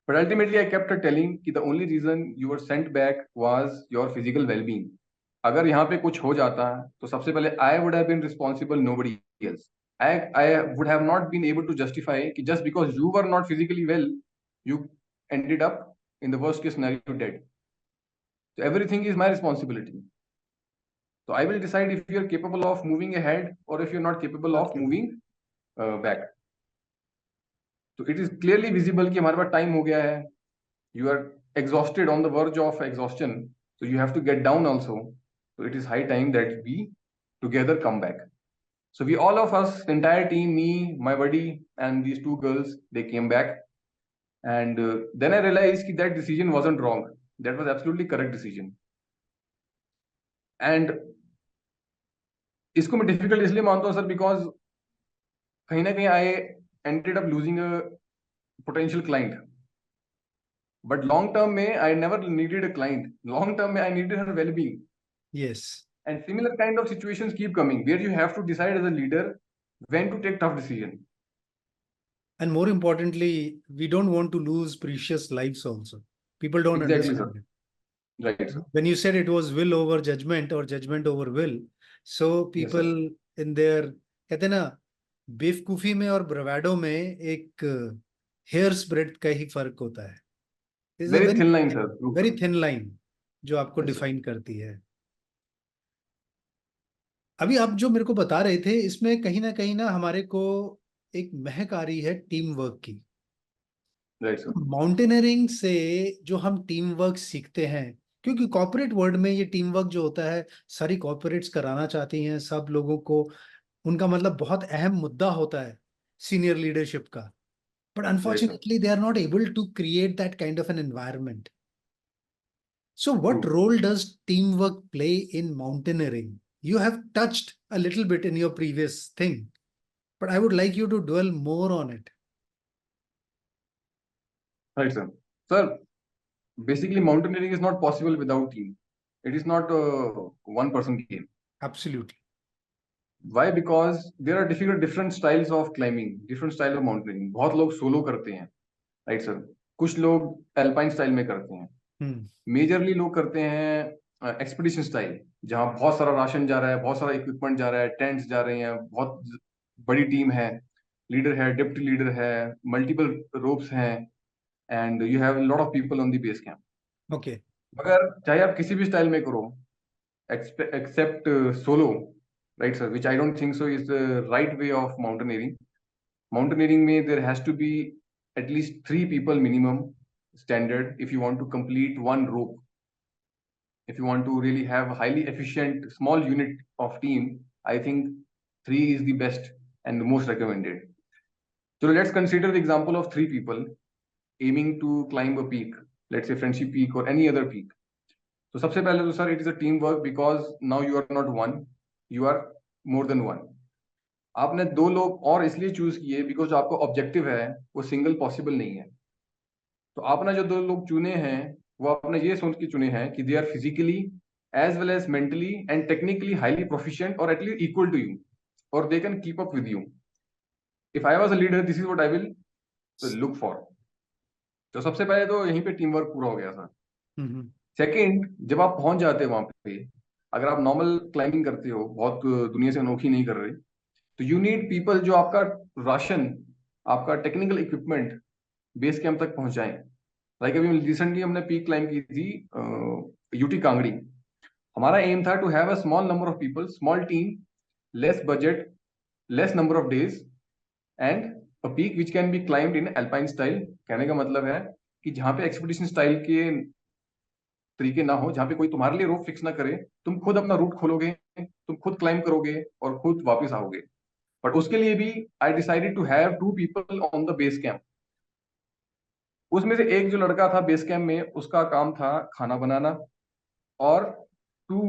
But ultimately, I kept her telling कि the only reason you were sent back was your physical well-being. अगर यहाँ पे कुछ हो जाता तो सबसे पहले I would have been responsible, nobody else. I would have not been able to justify कि just because you were not physically well, you ended up in the worst case scenario dead. So everything is my responsibility. So I will decide if you're capable of moving ahead or if you're not capable of moving back. So it is clearly visible कि हमारे पास time हो गया है. You are exhausted, on the verge of exhaustion. So you have to get down also. So it is high time that we together come back. So we all of us, the entire team, me, my buddy, and these two girls, they came back. And then I realized that decision wasn't wrong. That was absolutely correct decision. And इसको मैं difficult इसलिए मानता हूँ sir, because कहीं ना कहीं I ended up losing a potential client. But long term में I never needed a client. Long term में I needed her well-being. Yes. And similar kind of situations keep coming where you have to decide as a leader when to take tough decision. And more importantly, we don't want to lose precious lives also. People don't Exactly, understand sir. it. Right, sir. When you said it was will over judgment or judgment over will, so people Yes, in their, कहते हैं ना, बेवकूफी में और ब्रवाडो में एक hair spread का ही फर्क होता है. Is a very very thin line, sir. True, very sir. Thin line जो आपको Yes, sir. डिफाइन करती है. अभी आप जो मेरे को बता रहे थे, इसमें कहीं ना हमारे को एक महक आ रही है टीम वर्क की. Right, sir. माउंटेनियरिंग से जो हम टीम वर्क सीखते हैं, क्योंकि कॉर्पोरेट वर्ल्ड में ये टीम वर्क जो होता है, सारी कॉर्पोरेट्स कराना चाहती हैं सब लोगों को. उनका मतलब बहुत अहम मुद्दा होता है सीनियर लीडरशिप का. But Right, sir. Unfortunately they are not able to create that kind of an environment. So what True. role does teamwork play in mountaineering? You have touched a little bit in your previous thing, but I would like you to dwell more on it. Right, sir. Sir, basically mountaineering is not possible without team. It is not a one person game. Absolutely. Why? Because there are different styles of climbing, different style of mountaineering. बहुत लोग solo करते हैं, right, sir? कुछ लोग alpine style में करते हैं. Majorly लोग करते हैं एक्सपीडिशन स्टाइल, जहाँ बहुत सारा राशन जा रहा है, बहुत सारा इक्विपमेंट जा रहा है, टेंट्स जा रहे हैं, बहुत बड़ी टीम है, लीडर है, डिप्टी लीडर है, मल्टीपल रोप्स हैं, and you have lot of people on the base camp. Okay. मगर चाहे आप किसी भी स्टाइल में करो, except solo, right sir, which I don't think so is the right way of mountaineering. Mountaineering में there has to be at least 3 people minimum standard if you want to complete one rope. If you want to really have a highly efficient small unit of team, I think 3 is the best and the most recommended. So let's consider the example of 3 people aiming to climb a peak, let's say Friendship Peak or any other peak. So सबसे पहले तो sir, it is a teamwork because now you are not one, you are more than one. आपने 2 लोग और इसलिए choose किए because आपका objective है वो सिंगल पॉसिबल नहीं है. तो आपने जो 2 लोग चुने हैं वो आपने ये सोच के चुने हैं कि they are physically as well as mentally and technically highly proficient और एटलीस्ट इक्वल टू यू, और they can keep up with you. If I was a leader, this is what I will look for. तो सबसे पहले तो यहीं पे team work पूरा हो गया सर. सेकंड, जब आप पहुंच जाते हैं वहां पे, अगर आप नॉर्मल क्लाइंबिंग करते हो, बहुत दुनिया से अनोखी नहीं कर रहे, तो यू नीड पीपल जो आपका राशन, आपका टेक्निकल इक्विपमेंट बेस कैंप तक पहुंचाएं। लाइक अभी रिसेंटली हमने पीक क्लाइंब की थी यूटी कांगड़ी। हमारा एम था to have a small number of people, small team, less budget, less number of days, and a peak which can be climbed in alpine style. कहने का मतलब है कि जहां पे एक्सपीडिशन स्टाइल के तरीके ना हो, जहां पे कोई तुम्हारे लिए रोप फिक्स ना करे, तुम खुद अपना रूट खोलोगे, तुम खुद क्लाइंब करोगे और खुद वापस आओगे। बट उसके लिए भी I decided to have 2 people on the base camp. उसमें से एक जो लड़का था बेस कैंप में, उसका काम था खाना बनाना और to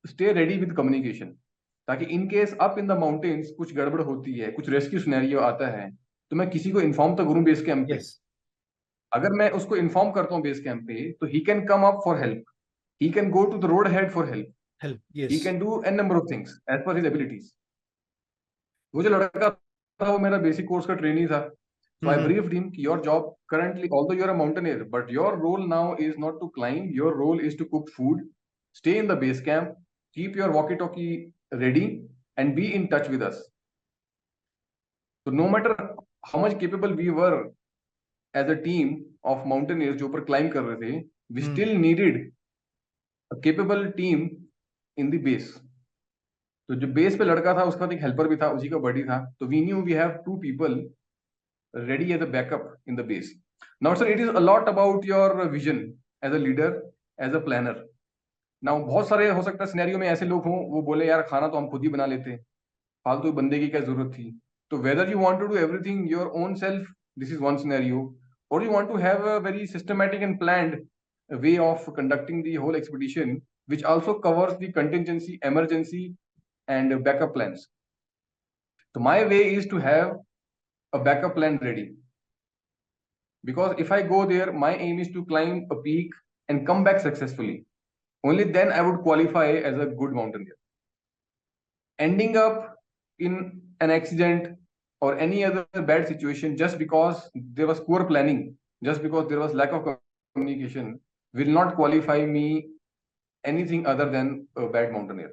stay ready with communication, ताकि in case up in the mountains कुछ गड़बड़ होती है, कुछ रेस्क्यू सिनेरियो आता है, तो मैं किसी को इन्फॉर्म तो करूं बेस कैंप पे। यस। अगर मैं उसको इन्फॉर्म करता हूँ बेस कैंप पे, तो he can come up for help, he can go to the road ahead for help, help, he yes. can do n number of things as per his abilities. वो जो लड़का था वो मेरा बेसिक कोर्स का trainee था, so I hmm. briefed him कि your job currently, although you're a mountaineer, but your role now is not to climb, your role is to cook food, stay in the base camp, keep your walkie-talkie ready, and be in touch with us. So no matter how much capable we were as a team of mountaineers जो ऊपर climb कर रहे थे, we hmm. still needed a capable team in the base. तो जो base पे लड़का था उसका एक हेल्पर भी था, उसी का बडी था, तो we knew we have 2 people ready as a backup in the base. Now sir, it is a lot about your vision as a leader, as a planner. Now बहुत सारे हो सकता है सिनेरियो में ऐसे लोग हों वो बोले यार खाना तो हम खुद ही बना लेते, फालतू बंदे की क्या जरूरत थी। तो whether you want to do everything your own self, this is one scenario, और you want to have a very systematic and planned way of conducting the whole expedition, which also covers the contingency, emergency, and backup plans. So my way is to have a backup plan ready, because if I go there, my aim is to climb a peak and come back successfully. Only then I would qualify as a good mountaineer. Ending up in an accident or any other bad situation just because there was poor planning, just because there was lack of communication, will not qualify me anything other than a bad mountaineer.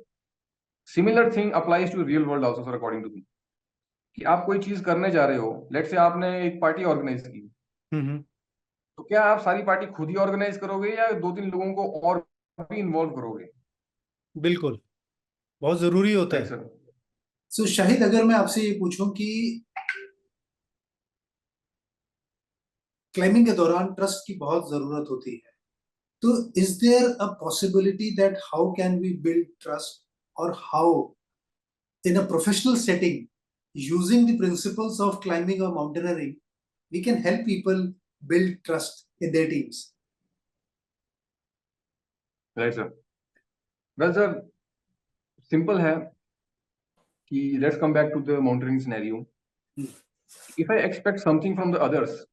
Similar thing applies to real world also, sir, according to me. कि आप कोई चीज करने जा रहे हो, late से आपने एक पार्टी ऑर्गेनाइज की, हम्म। तो क्या आप सारी पार्टी खुद ही ऑर्गेनाइज करोगे या 2-3 लोगों को और भी इन्वॉल्व करोगे? बिल्कुल, बहुत जरूरी होता राइट है। सर। सो शाहिद, अगर मैं आपसे ये पूछूं कि क्लाइंबिंग के दौरान ट्रस्ट की बहुत जरूरत होती है, तो is there a possibility that how can we build trust, और how in a professional setting, using the principles of climbing or mountaineering, we can help people build trust in their teams? Right sir. Well sir, simple है कि let's come back to the mountaineering scenario. If I expect something from the others,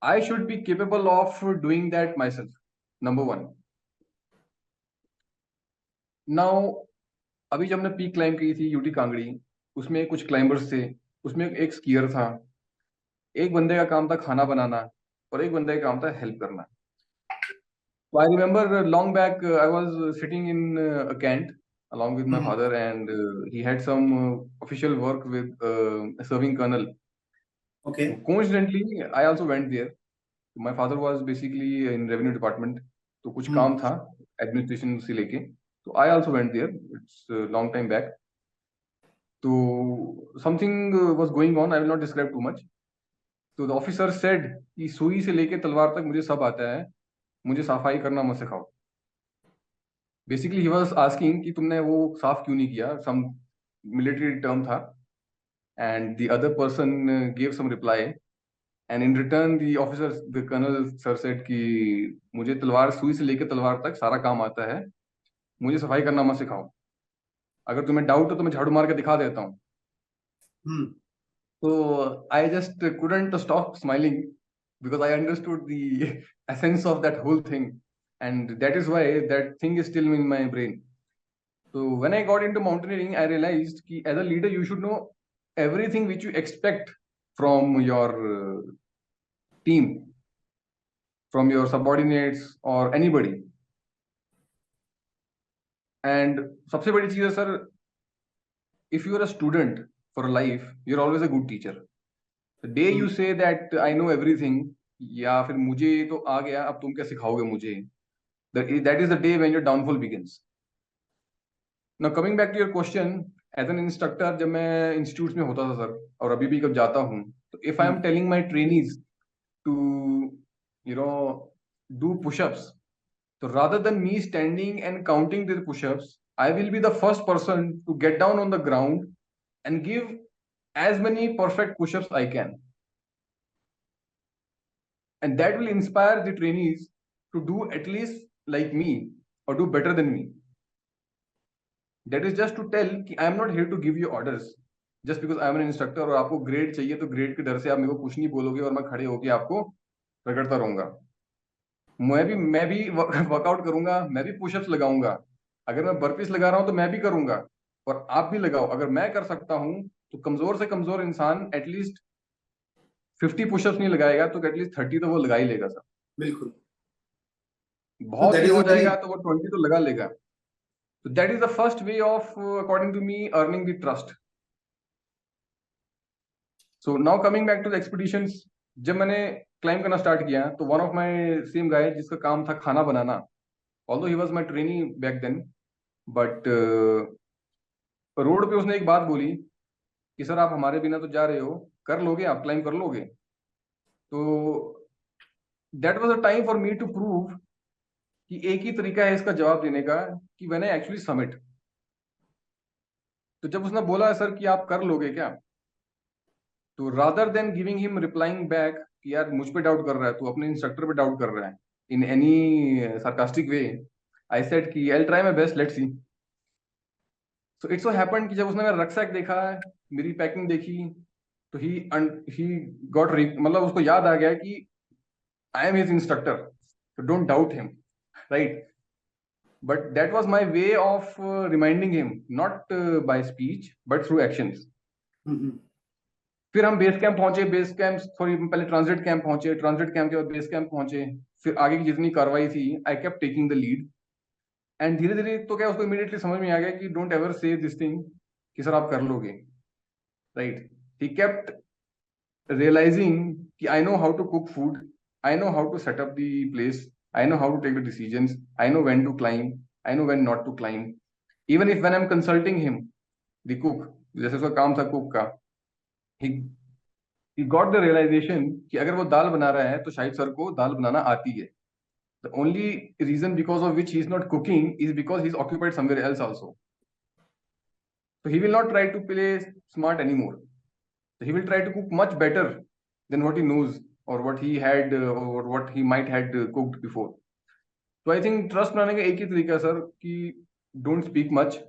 I should be capable of doing that myself, number one. Now अभी जब हमने peak climb की थी UT Kangri, उसमें कुछ climbers थे, उसमें एक स्कीयर था, एक बंदे का काम था खाना बनाना और एक बंदे का काम था हेल्प करना। So I remember long back, I was sitting in a Kent along with my father, and he had some official work with a serving colonel. Okay. So coincidentally, I also went there. My father was basically in revenue department, तो कुछ काम था administration से लेके, तो I also went there. It's a long time back. तो something was going on. I will not describe too much. तो the officer said कि सुई से लेके तलवार तक मुझे सब आता है, मुझे सफाई करना मत सिखाओ। बेसिकली ही वाज आस्किंग कि तुमने वो साफ क्यों नहीं किया, सम मिलिट्री टर्म था, and the other person give some reply, and in return the officer, the colonel sir said कि मुझे तलवार, सुई से लेकर तलवार तक सारा काम आता है, मुझे सफाई करना मत सिखाओ, अगर तुम्हें डाउट हो तो मैं झाड़ू मार के दिखा देता हूँ। तो I just couldn't stop smiling because I understood the essence of that whole thing, and that is why that thing is still in my brain. So when I got into mountaineering, I realized that as a leader, you should know everything which you expect from your team, from your subordinates or anybody. And सबसे बड़ी चीज है sir, if you are a student for life, you're always a good teacher. The day you say that I know everything, या फिर मुझे तो आ गया, अब तुम क्या सिखाओगे मुझे, that is the day when your downfall begins. Now coming back to your question, as an instructor, जब मैं institutes में होता था सर, और अभी भी जब जाता हूँ, तो if I am telling my trainees to, you know, do push-ups, so rather than me standing and counting their push-ups, I will be the first person to get down on the ground and give as many perfect push-ups I can. And that will inspire the trainees to do at least like me or do better than me. That is just to tell कि I am not here to give you orders just because I am an instructor और आपको grade चाहिए तो grade के डर से आप मेरे को कुछ नहीं बोलोगे और मैं खड़े होके आपको रगड़ता रहूंगा. मैं भी वर्कआउट करूंगा, मैं भी पुशअप्स लगाऊंगा. अगर मैं बर्पीस लगा रहा हूं तो मैं भी करूंगा और आप भी लगाओ. अगर मैं कर सकता हूं तो कमजोर से कमजोर इंसान एटलीस्ट 50 पुशअप्स नहीं लगाएगा तो एटलीस्ट 30 तो वो लगा ही लेगा सर. बिल्कुल. बहुत that ही is हो a very जाएगा तो वो 20 तो लगा लेगा. So that is the first way of, according to me, earning the trust. So now coming back to the expeditions, जब मैंने क्लाइंब करना स्टार्ट किया तो one of my same guy जिसका काम था खाना बनाना, although he was my trainee back then, but road पे उसने एक बात बोली कि सर आप हमारे बिना तो जा रहे हो, कर लोगे आप, क्लाइंब कर लोगे. तो that was a time for me to prove कि एक ही तरीका है इसका जवाब देने का कि when I actually submit. तो जब उसने बोला सर कि आप कर लोगे क्या, तो rather than giving him replying back कि यार मुझ पे डाउट कर रहा है, तू अपने इंस्ट्रक्टर पे डाउट कर रहा है in any sarcastic way, I said कि I will try my best, let's see. So it so happened कि जब उसने मेरा रक्सैक देखा, मेरी पैकिंग देखी, तो ही गॉट, मतलब उसको याद आ गया कि I am his instructor, so don't doubt him, right? But that was my way of reminding him, not by speech but through actions. फिर हम बेस कैंप पहुंचे, बेस कैंप सॉरी पहले ट्रांजिट कैंप पहुंचे, ट्रांजिट कैंप के बाद base camp पहुंचे, फिर आगे की जितनी कार्रवाई थी I kept taking the lead. And धीरे धीरे तो क्या उसको इमीडिएटली समझ में आ गया कि don't ever say this thing कि सर आप कर लोगे, राइट? ही केप्ट रियलाइजिंग कि I know how to cook food, I know how to set up the place, I know how to take the decisions, I know when to climb, I know when not to climb. Even if when I am consulting him the cook, जैसे उसका काम था cook का, he got the realization कि अगर वो दाल बना रहा है तो शायद सर को दाल बनाना आती है. The only reason because of which he is not cooking is because he is occupied somewhere else also. So he will not try to play smart anymore. So he will try to cook much better than what he knows or what he had or what he might had cooked before. So I think trust बनाने का एक ही तरीका sir कि don't speak much,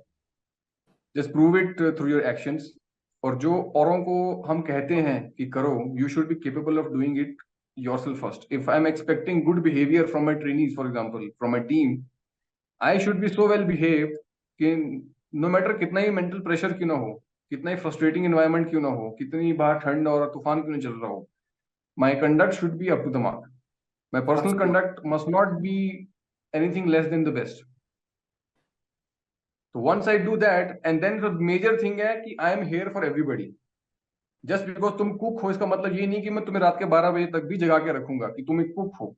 just prove it through your actions. और जो औरों को हम कहते हैं कि करो, you should be capable of doing it yourself first. If I'm expecting good behavior from my trainees, for example, from my team, I should be so well behaved कि no matter कितना ही mental pressure क्यों ना हो, कितना ही frustrating environment क्यों ना हो, कितनी बार ठंड और तूफान क्यों ना चल रहा हो, my conduct should be up to the mark. My personal conduct must not be anything less than the best. So once I do that, and then the major thing है कि I am here for everybody. Just because तुम cook हो इसका मतलब ये नहीं कि मैं तुम्हें रात के 12 बजे तक भी जगा के रखूंगा कि तुम एक कुक हो,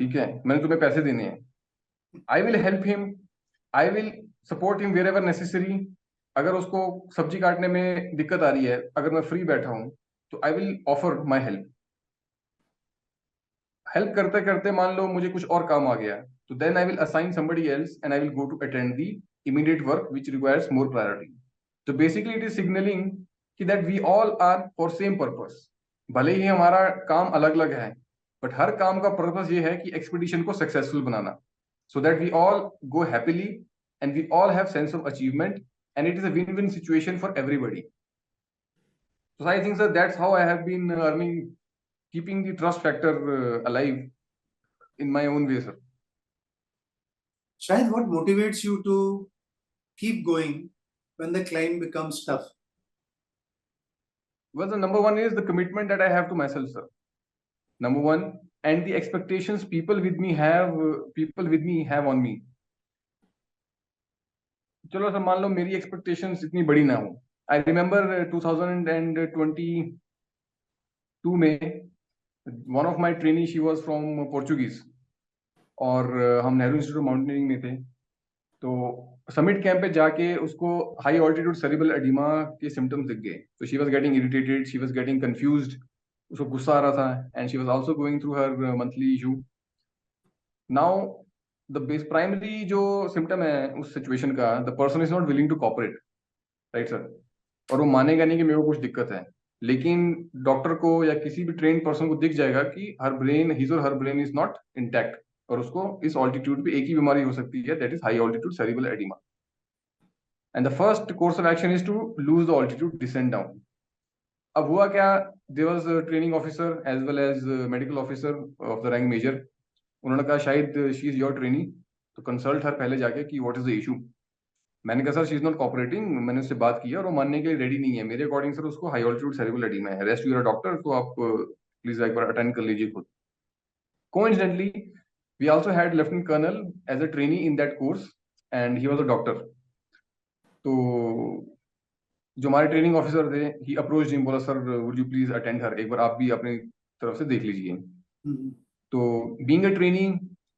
ठीक है, मैंने तुम्हें पैसे देने हैं. I will help him, I will support him wherever necessary. अगर उसको सब्जी काटने में दिक्कत आ रही है, अगर मैं फ्री बैठा हूं तो I will offer my help. Help करते करते मान लो मुझे कुछ और काम आ गया, तो then I will assign somebody else and I will go to attend the immediate work which requires more priority. So basically it is signaling कि that we all are for same purpose. भले ही हमारा काम अलग अलग है, but हर काम का purpose ये है कि एक्सपीडिशन को successful banana, so that we all go happily and we all have sense of achievement and it is a win-win situation for everybody. So I think that that's how I have been earning, keeping the trust factor alive in my own way, sir. Shahid, what motivates you to keep going when the climb becomes tough? Well, the number one is the commitment that I have to myself, sir. Number one, and the expectations people with me have on me. चलो sir मान लो मेरी expectations इतनी बड़ी ना हो। I remember 2022 में one of my trainee she was from Portuguese, और हम नेहरू इंस्टीट्यूट माउंटेनियरिंग में थे। तो समिट कैंप पे जाके उसको हाई ऑल्टीट्यूड सेरिब्रल एडिमा के सिम्टम्स दिख गए। तो she was getting irritated, she was getting confused, उसको गुस्सा आ रहा था, and she was also going through her monthly issue. Now the base primary जो सिम्टम है उस सिचुएशन का, the person is not willing to cooperate, right sir. और वो मानेगा नहीं कि मेरे को कुछ दिक्कत है, लेकिन डॉक्टर को या किसी भी ट्रेन पर्सन को दिख जाएगा कि हर ब्रेन, हिज और हर ब्रेन इज नॉट इंटैक्ट, और उसको इस ऑल्टीट्यूड पे एक ही बीमारी हो सकती है, that is high altitude cerebral oedema. And the first course of action is to lose the altitude, descend down. अब हुआ क्या, there was training officer as well as medical officer of the rank major. उन्होंने कहा शायद she is your trainee, तो consult her पहले जाके कि व्हाट इज द इशू। मैंने कहा sir she is not cooperating, मैंने उससे बात की और वो मानने के लिए रेडी नहीं है। मेरे अकॉर्डिंग सर उसको हाई ऑल्टीट्यूड सेरिब्रल एडिमा है, रेस्ट यूर डॉक्टर, तो आप प्लीज एक बार अटेंड कर लीजिए खुद। Coincidentally we also had lieutenant colonel as a trainee in that course, and he was a doctor. तो जो हमारे ट्रेनिंग ऑफिसर थे, ही अप्रोच हिम, बोला sir would you please attend her, एक बार आप भी अपनी तरफ से देख लीजिए। तो being a trainee,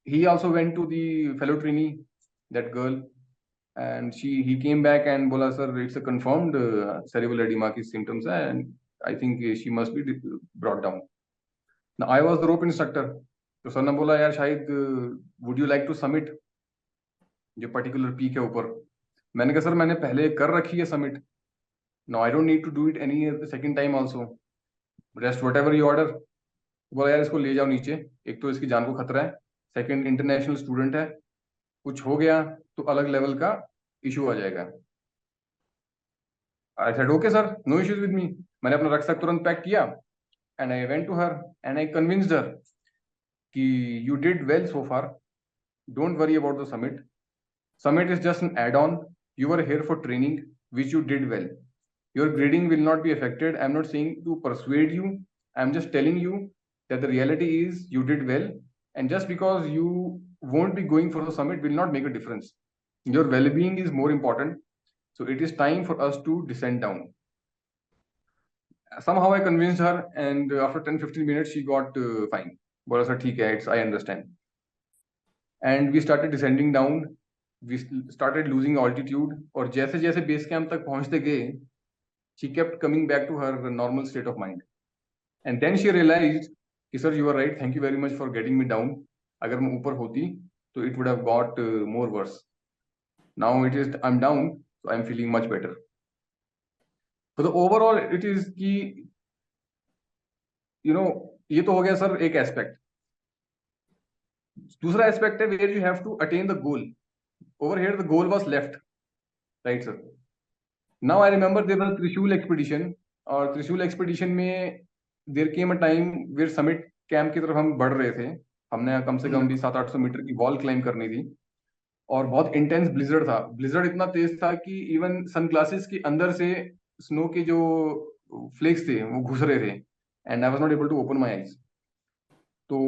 he also went to the fellow trainee, that girl, and he came back and बोला sir it's a confirmed cerebral edema की symptoms है, and I think she must be brought down. Now I was the rope instructor, तो sir ने बोला यार शायद would you like to summit जो particular peak है ऊपर। मैंने कहा सर मैंने पहले कर रखी है summit, now I don't need to do it any second time also, rest whatever you order। बोला यार इसको ले जाओ नीचे, एक तो इसकी जान को खतरा है, सेकंड इंटरनेशनल स्टूडेंट है, कुछ हो गया तो अलग लेवल का इशू आ जाएगा। I said, okay, sir, no issues with me. मैंने अपना रक्सक तुरंत पैक किया, and I went to her and I convinced her कि you did well so far. Don't worry about the summit. Summit is just an add-on. You were here for training, which you did well. Your grading will not be affected. I'm not saying to persuade you. I'm just telling you that the reality is you did well, and just because you won't be going for the summit will not make a difference. Your well-being is more important. So it is time for us to descend down. Somehow I convinced her, and after 10-15 minutes she got fine. बोला sir ठीक है, it's I understand. And we started descending down. We started losing altitude, और जैसे जैसे base camp तक पहुंचते गए, she kept coming back to her normal state of mind. And then she realized कि sir you are right, thank you very much for getting me down. अगर मैं ऊपर होती तो it would have got more worse. Now it is I'm down, so I'm feeling much better. So the overall it is कि ये तो हो गया सर एक एस्पेक्ट। दूसरा एस्पेक्ट है where you have to attain the goal. Over here the goal was left, right sir. Now I remember there was Trishul expedition, और Trishul expedition में there came a time where summit camp की तरफ हम बढ़ रहे थे। हमने कम से कम भी 700-800 मीटर की वॉल क्लाइंब करनी थी, और बहुत इंटेंस ब्लिजर्ड था। ब्लिजर्ड इतना तेज था कि इवन सनग्लासेस के अंदर से स्नो के जो फ्लेक्स थे वो घुस रहे थे, and I was not able to open my eyes. तो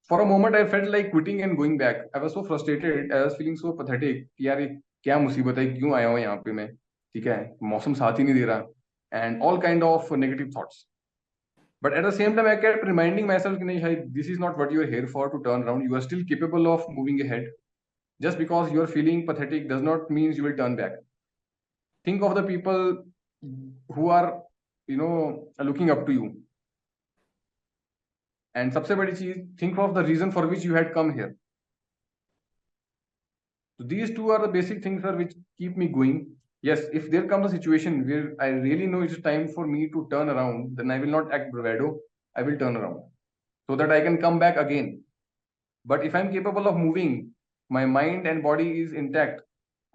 for a moment I felt like quitting and going back. I was so frustrated, I was feeling so pathetic कि यार ये क्या मुसीबत है, क्यों आया हूँ यहाँ पे मैं, ठीक है, मौसम साथ ही नहीं दे रहा, and all kind of negative thoughts. But at the same time I kept reminding myself कि नहीं शायद this is not what you are here for, to turn around. You are still capable of moving ahead. Just because you are feeling pathetic does not mean you will turn back. Think of the people who are looking up to you. And सबसे बड़ी चीज, think of the reason for which you had come here. So these two are the basic things, sir, which keep me going. Yes, if there comes a situation where I really know it's time for me to turn around, then I will not act bravado. I will turn around so that I can come back again. But if I'm capable of moving, my mind and body is intact,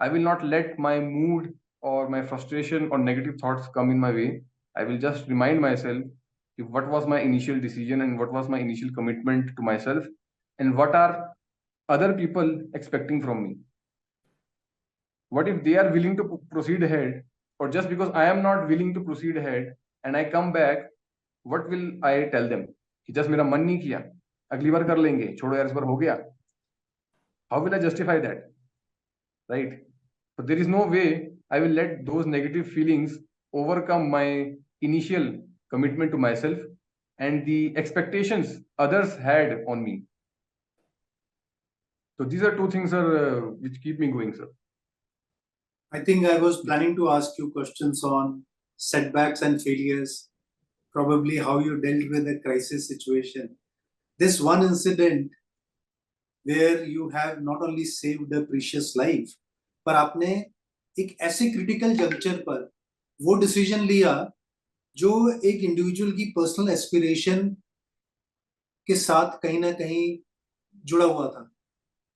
I will not let my mood or my frustration or negative thoughts come in my way. I will just remind myself what was my initial decision and what was my initial commitment to myself, and what are other people expecting from me. What if they are willing to proceed ahead, or just because I am not willing to proceed ahead and I come back, what will I tell them कि just मेरा मन नहीं किया, अगली बार कर लेंगे, छोड़ो यार इस बार हो गया। How will I justify that, right? but there is no way I will let those negative feelings overcome my initial commitment to myself and the expectations others had on me. So these are two things, sir, which keep me going, sir. I think I was planning to ask you questions on setbacks and failures, probably how you dealt with a crisis situation. This one incident where you have not only saved a precious life, पर आपने एक ऐसे critical juncture पर वो decision लिया जो एक individual की पर्सनल एस्पिरेशन के साथ कहीं ना कहीं जुड़ा हुआ था.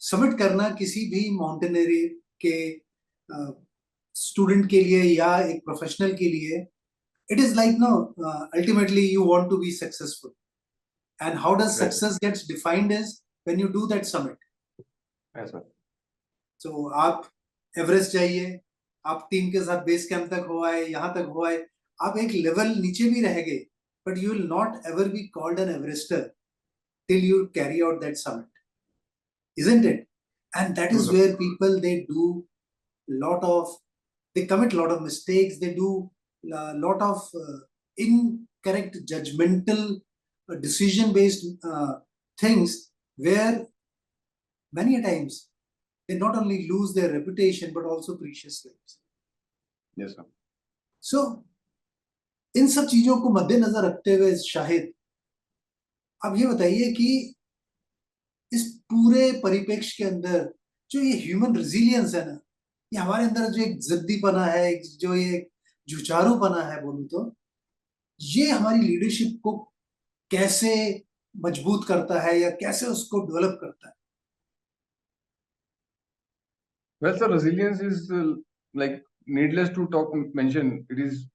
सबमिट करना किसी भी माउंटेनरी के स्टूडेंट के लिए या एक प्रोफेशनल के लिए, it is like no, ultimately you want to be successful, and how does Right. success gets defined is when you do that summit. Yes, sir. So आप एवरेस्ट जाइए, आप टीम के साथ बेस कैंप तक हो आए, यहाँ तक हो आए, आप एक लेवल नीचे भी रह गए, but you will not ever be called an Everester till you carry out that summit, isn't it? And that is True, sir. where people, they commit a lot of mistakes, they do a lot of incorrect judgmental decision based things, where many a times they not only lose their reputation but also precious lives. Yes, sir. So इन सब चीजों को मद्देनजर रखते हुए शाहिद, आप ये बताइए कि इस पूरे परिप्रेक्ष्य के अंदर जो ये ह्यूमन रेजिलियंस है ना, ये हमारे अंदर जो एक जिद्दीपना है, जो ये जुझारूपना है बोलूं तो, ये हमारी लीडरशिप को कैसे मजबूत करता है या कैसे उसको डेवलप करता है? Well, sir, resilience is like needless to mention. It is,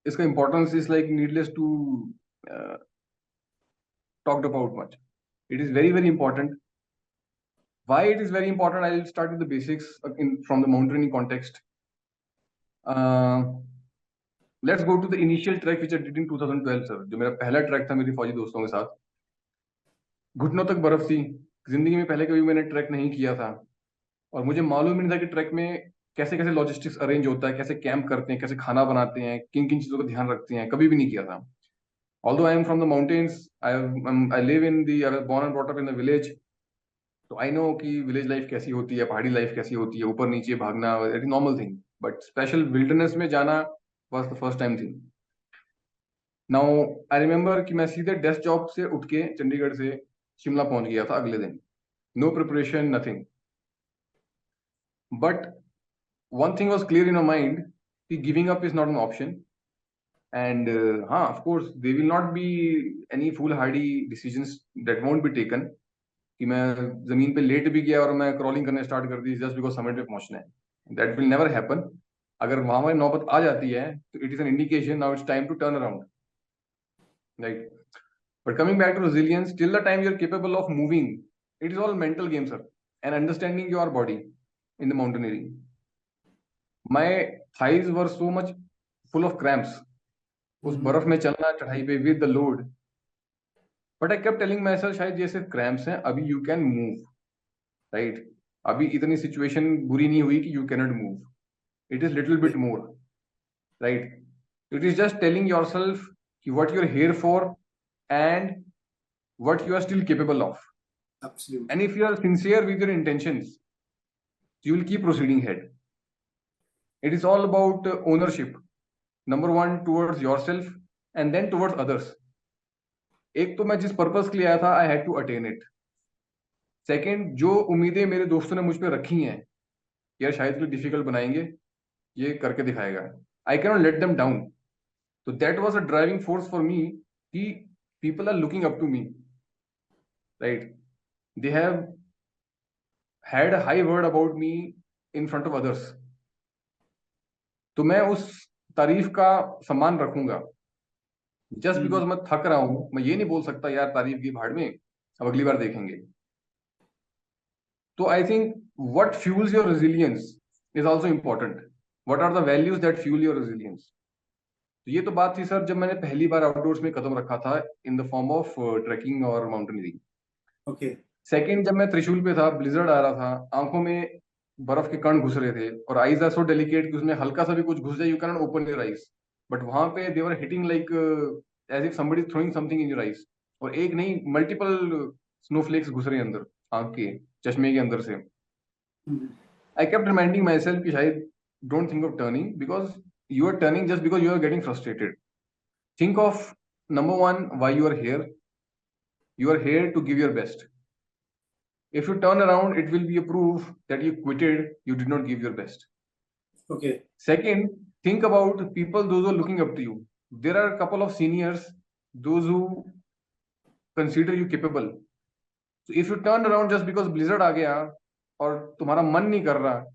its importance is like needless to talked about much. It is very, very important. Why it is very important? I will start with the basics from the mountaineering context. Let's go to the initial trek which I did in 2012, sir. जो मेरा पहला track था मेरी फौजी दोस्तों के साथ. घुटनों तक बर्फ थी. जिंदगी में पहले कभी मैंने ट्रैक नहीं किया था और मुझे मालूम नहीं था कि ट्रैक में कैसे कैसे लॉजिस्टिक्स अरेंज होता है, कैसे कैंप करते हैं, कैसे खाना बनाते हैं, किन किन चीजों का ध्यान रखते हैं, कभी भी नहीं किया था. Although I am from the mountains, I live in the, I was born and brought up in the village. तो आई नो कि विलेज लाइफ कैसी होती है, पहाड़ी लाइफ कैसी होती है, ऊपर नीचे भागना, it is normal thing. But special wilderness में जाना was the first time thing. Now I remember कि मैं सीधे डेस्क जॉब से उठ के चंडीगढ़ से शिमला पहुंच गया था अगले दिन. No preparation, nothing. But one thing was clear in my mind कि giving up is not an option. And हाँ, of course they will not be any foolhardy decisions that won't be taken कि मैं जमीन पे late भी गया और मैं क्रॉलिंग करने स्टार्ट कर दी जस्ट बिकॉज समिट पे पहुंचना है. That will never happen. अगर वहां हमारी नौबत आ जाती है तो it is an indication now it's time to turn around, right. But coming back to resilience, till the time you are capable of moving, it is all mental game, sir, and understanding your body in the mountaineering. My thighs were so much full of cramps. उस बर्फ में चलना चढ़ाई पे with the load. But I kept telling my self शायद ये सिर्फ cramps हैं, अभी यू कैन मूव, राइट. अभी इतनी सिचुएशन बुरी नहीं हुई कि you cannot move. It is little bit more, right. It is just telling yourself कि what you are here for and what you are still capable of. Absolutely. And if you are sincere with your intentions, you will keep proceeding ahead. It is all about ownership. Number one, towards yourself and then towards others. एक तो मैं जिस purpose के लिए आया था, I had to attain it. Second, जो उम्मीदें मेरे दोस्तों ने मुझ पर रखी हैं, यार शायद कोई डिफिकल्ट बनाएंगे, ये करके दिखाएगा, I can not let them down. तो that was a driving force for me कि people are looking up to me, right. They have had a high word about me in front of others. तो मैं उस तारीफ का सम्मान रखूंगा. Just because मैं थक रहा हूं, मैं ये नहीं बोल सकता यार तारीफ की भाड़ में, अब अगली बार देखेंगे. तो I think what fuels your resilience is also important. What are the values that fuel your resilience. तो ये तो बात थी सर जब मैंने पहली बार आउटडोर्स में कदम रखा था in the form of trekking और माउंटेनियरिंग. Okay. सेकेंड, जब मैं त्रिशूल पे था, ब्लिजर्ड आ रहा था, आंखों में बर्फ के कण घुस रहे थे, और आईज आर सो डेलिकेट कि उसमें हल्का सा भी कुछ घुस जाए, you can not open your eyes, but वहां पे they were hitting like as if somebody throwing something in your eyes, और एक नहीं मल्टीपल स्नोफ्लेक्स घुस रहे हैं अंदर आंख के चश्मे के अंदर से। I kept reminding myself कि शायद don't think of turning because you are turning just because you are getting frustrated. Think of number one, why you are here. You are here to give your best. If you turn around, it will be a proof that you quitted, you did not give your best. Okay. Second, think about people, those who are looking up to you. There are a couple of seniors, those who consider you capable. So if you turn around just because blizzard आ गया और तुम्हारा मन नहीं कर रहा,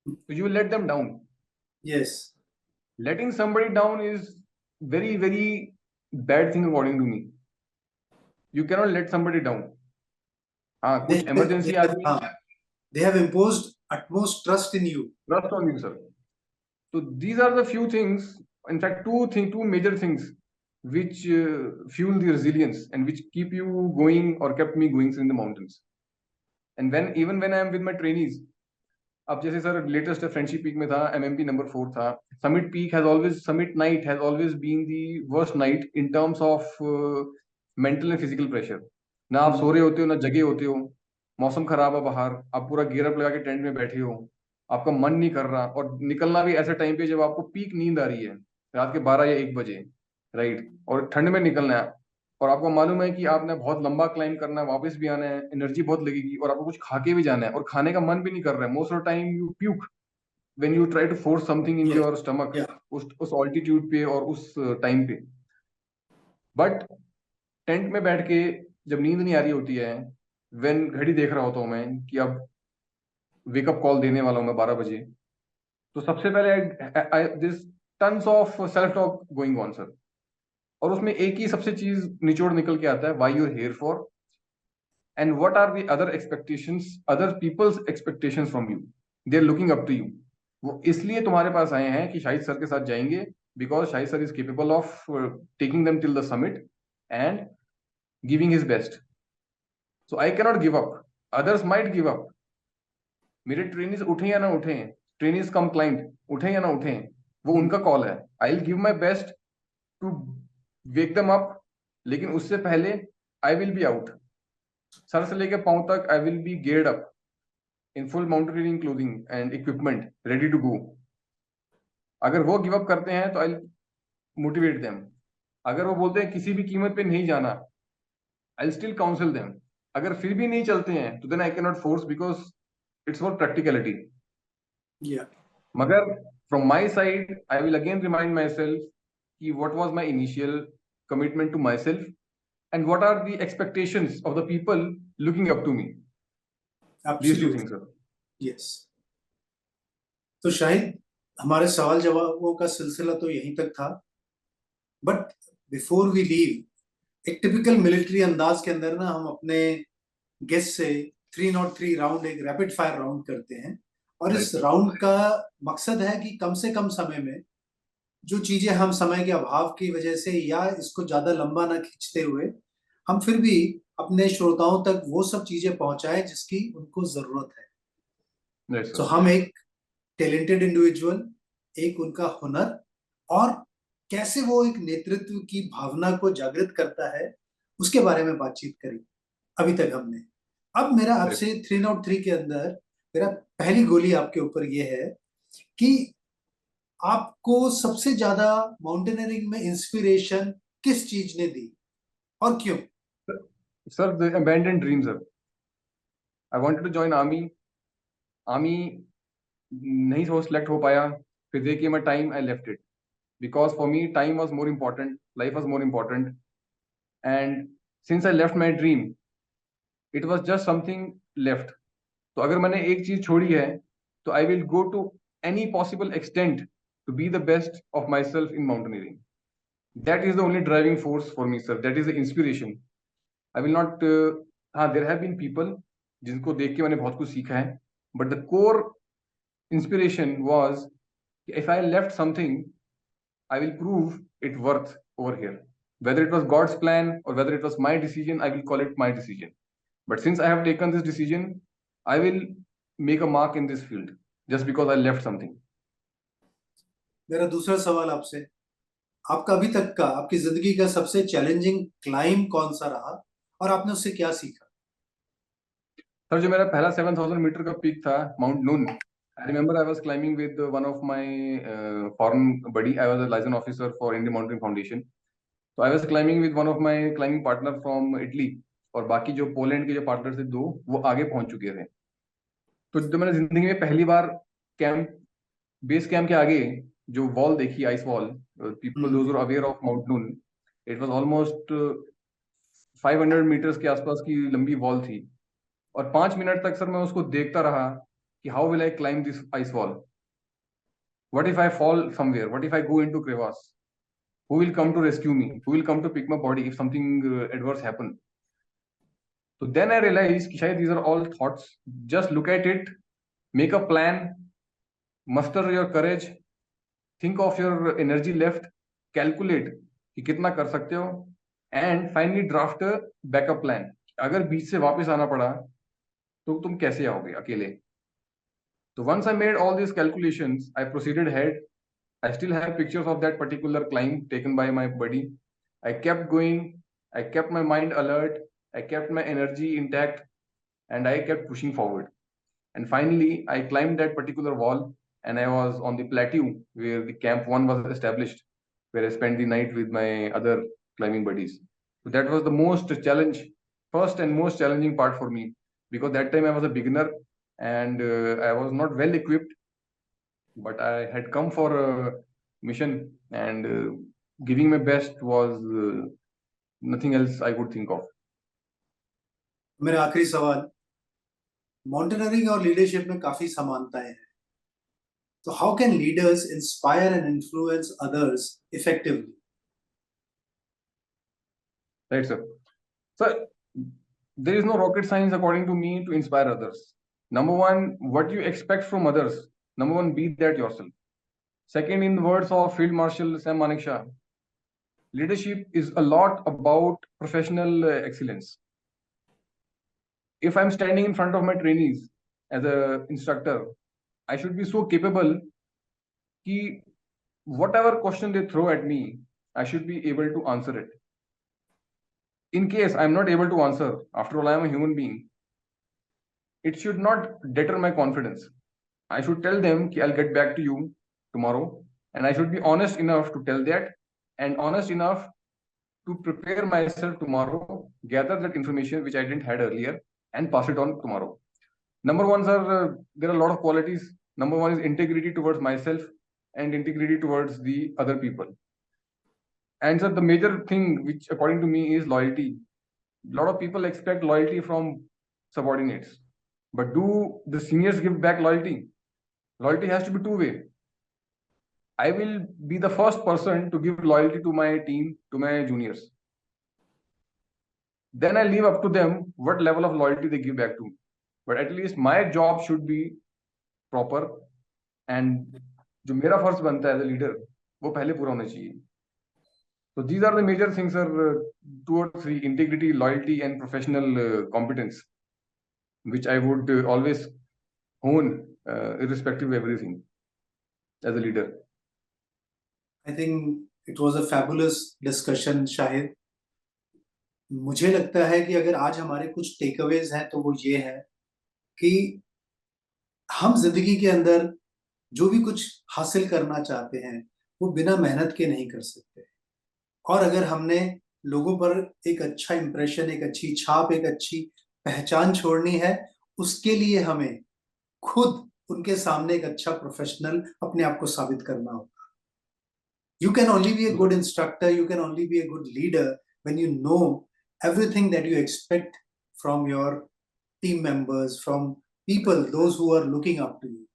so you will let them down. Yes. Letting somebody down is very, very bad thing according to me. You cannot let somebody down. हाँ, कुछ emergency आ गई, they have imposed utmost trust in you. Trust on you, sir. So these are the few things, in fact, two major things which fuel the resilience and which keep you going or kept me going in the mountains. And even when I am with my trainees, अब जैसे sir latest friendship peak में था, MMP number 4 था, summit night has always been the worst night in terms of mental and physical pressure. ना आप सो रहे होते हो, ना जगे होते हो, मौसम खराब है बाहर, आप पूरा गियर अप लगा के टेंट में बैठे हो, आपका मन नहीं कर रहा, और निकलना भी ऐसे टाइम पे जब आपको पीक नींद आ रही है, रात के 12 या 1 बजे, राइट, और ठंड में निकलना है, और आपको मालूम है कि आपने बहुत लंबा क्लाइंब करना है, वापस भी आना है, एनर्जी बहुत लगेगी, और आपको कुछ खा के भी जाना है, और खाने का मन भी नहीं कर रहा है। Most of the time you puke when you try to force something in your stomach, उस ऑल्टीट्यूड पे और उस टाइम पे। बट टेंट में बैठ के जब नींद नहीं आ रही होती है, व्हेन घड़ी देख रहा होता हूँ मैं कि अब वेकअप कॉल देने वाला हूँ मैं 12 बजे, तो सबसे पहले this tons of self talk going on sir, और उसमें एक ही सबसे चीज निचोड़ निकल के आता है, why you are here for and what are the other expectations, other people's expectations from you, they are looking up to you. वो इसलिए तुम्हारे पास आए हैं कि शाहिद सर के साथ जाएंगे, because Shahid sir is capable of taking them till the summit and giving his best. So I can not give up, others might give up. मेरे ट्रेनिज उठे या ना उठे, ट्रेनिज कम क्लाइंट उठे या ना उठे, वो उनका कॉल है। I will give my best to wake them up, लेकिन उससे पहले आई विल बी आउट, सर से लेकर पांव तक I will be geared up in full mountaineering clothing and equipment, ready to go. अगर वो गिव अप करते हैं तो आई मोटिवेट देम, अगर वो बोलते हैं किसी भी कीमत पे नहीं जाना, आई स्टिल काउंसिल देम। अगर फिर भी नहीं चलते हैं तो then I can not force, because it's for practicality. मगर from my side I will again remind myself कि what was my initial commitment to myself and what are the expectations of the people looking up to me. Absolutely. These two things, sir. Yes. तो शायद हमारे सवाल जवाबों का सिलसिला तो यहीं तक था, बट बिफोर वी लीव एक टिपिकल मिलिट्री अंदाज के अंदर ना हम अपने गेस्ट से 303 राउंड एक रैपिड फायर राउंड करते हैं, और इस राउंड का मकसद है कि कम से कम समय में जो चीजें हम समय के अभाव की वजह से या इसको ज्यादा लंबा ना खींचते हुए हम फिर भी अपने श्रोताओं तक वो सब चीजें पहुंचाएं जिसकी उनको जरूरत है। तो हम एक टैलेंटेड इंडिविजुअल, एक उनका हुनर और कैसे वो एक नेतृत्व की भावना को जागृत करता है उसके बारे में बातचीत करी अभी तक हमने। अब मेरा आपसे 303 के अंदर मेरा पहली गोली आपके ऊपर ये है कि आपको सबसे ज्यादा माउंटेनियरिंग में इंस्पिरेशन किस चीज ने दी और क्यों? Sir the abandoned dream sir. I wanted to join army नहीं हो सिलेक्ट हो पाया, फिर देखिए मैं time I left it because for me time was more important, life was more important, and since I left my dream it was just something left. तो अगर मैंने एक चीज छोड़ी है तो I will go to any possible extent to be the best of myself in mountaineering. That is the only driving force for me, sir. That is the inspiration. I will not. There have been people जिनको देख के मैंने बहुत कुछ सीखा है, but the core inspiration was if I left something, I will prove it worth over here. Whether it was God's plan or whether it was my decision, I will call it my decision. But since I have taken this decision, I will make a mark in this field just because I left something. मेरा दूसरा सवाल आपसे, आपका अभी तक का, आपकी जिंदगी का सबसे चैलेंजिंग क्लाइंब कौन सा रहा और आपने उससे क्या सीखा? सर, जो मेरा पहला 7,000 मीटर का पीक था, mount Noon, I remember I was climbing with one of my foreign buddy. I was a liaison officer for Indian Mountaineering Foundation. So I was climbing with one of my climbing partner from Italy. और बाकी जो Poland के जो partner थे दो, वो आगे पहुंच चुके थे. तो जब मैंने जिंदगी में पहली बार कैंप, बेस कैंप के आगे जो वॉल देखी, ice wall, people those are aware of mount Nun, it was almost 500 metres के आसपास की लंबी वॉल थी. और 5 मिनट तक सर मैं उसको देखता रहा कि how will I climb this ice wall. What if I fall somewhere, what if I go into crevasse, who will come to rescue me, who will come to pick my body if something adverse happen. So then I realized कि शायद these are all thoughts. Just look at it, make a plan, muster your courage, think of your energy left, calculate कि कितना कर सकते हो, and finally draft a backup plan. अगर बीच से वापस आना पड़ा तो तुम कैसे आओगे अकेले. So once I made all these calculations, I proceeded ahead. I still have pictures of that particular climb taken by my buddy. I kept going. I kept my mind alert. I kept my energy intact, and I kept pushing forward. And finally, I climbed that particular wall, and I was on the plateau where the camp 1 was established, where I spent the night with my other climbing buddies. So that was the first and most challenging part for me, because that time I was a beginner and I was not well equipped. But I had come for a mission, and giving my best was nothing else I could think of. मेरा आखिरी सवाल, mountaineering और leadership में काफी समानताएं हैं, तो how can leaders inspire and influence others effectively? Right, sir. So there is no rocket science according to me to inspire others. Number one, what you expect from others. Number one, be that yourself. Second, in the words of Field Marshal Sam Manekshaw, leadership is a lot about professional excellence. If I'm standing in front of my trainees as an instructor, I should be so capable that whatever question they throw at me, I should be able to answer it. In case I'm not able to answer, after all, I am a human being, it should not deter my confidence. I should tell them that I'll get back to you tomorrow, and I should be honest enough to tell that, and honest enough to prepare myself tomorrow, gather that information which I didn't had earlier, and pass it on tomorrow. Number one, sir, there are a lot of qualities. Number one is integrity towards myself and integrity towards the other people. And sir, the major thing which according to me is loyalty. A lot of people expect loyalty from subordinates, but do the seniors give back loyalty? Loyalty has to be two-way. I will be the first person to give loyalty to my team, to my juniors. Then I leave up to them what level of loyalty they give back to me. But at least my job should be proper, and जो मेरा फर्ज बनता है as a leader, वो पहले पूरा होना चाहिए. So these are the major things, sir, 2 or 3: integrity, loyalty, and professional competence, which I would always hone irrespective of everything as a leader. I think it was a fabulous discussion, Shahid. मुझे लगता है कि अगर आज हमारे कुछ takeaways हैं तो वो ये है कि हम जिंदगी के अंदर जो भी कुछ हासिल करना चाहते हैं वो बिना मेहनत के नहीं कर सकते. और अगर हमने लोगों पर एक अच्छा इंप्रेशन, एक अच्छी छाप, एक अच्छी पहचान छोड़नी है, उसके लिए हमें खुद उनके सामने एक अच्छा प्रोफेशनल अपने आप को साबित करना होगा. You can only be a good instructor, you can only be a good leader when you know everything that you expect from your team members, from people, those who are looking up to you.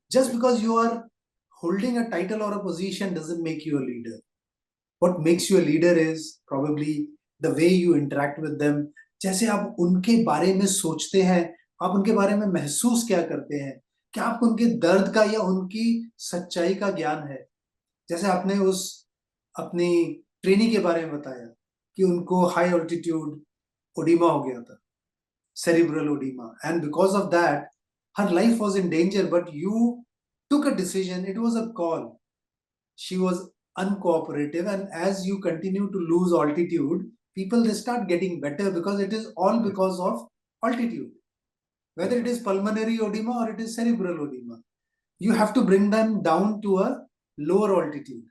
Just because you are holding a title or a position doesn't make you a leader. What makes you a leader is probably the way you interact with them. जैसे आप उनके बारे में सोचते हैं, आप उनके बारे में महसूस क्या करते हैं, क्या आपको उनके दर्द का या उनकी सच्चाई का ज्ञान है. जैसे आपने उस अपनी ट्रेनी के बारे में बताया कि उनको हाई ऑल्टीट्यूड ओडिमा हो गया था, cerebral oedema, and because of that her life was in danger, but you took a decision. It was a call. She was uncooperative, and as you continue to lose altitude, people, they start getting better, because it is all because of altitude. Whether it is pulmonary edema or it is cerebral edema, you have to bring them down to a lower altitude.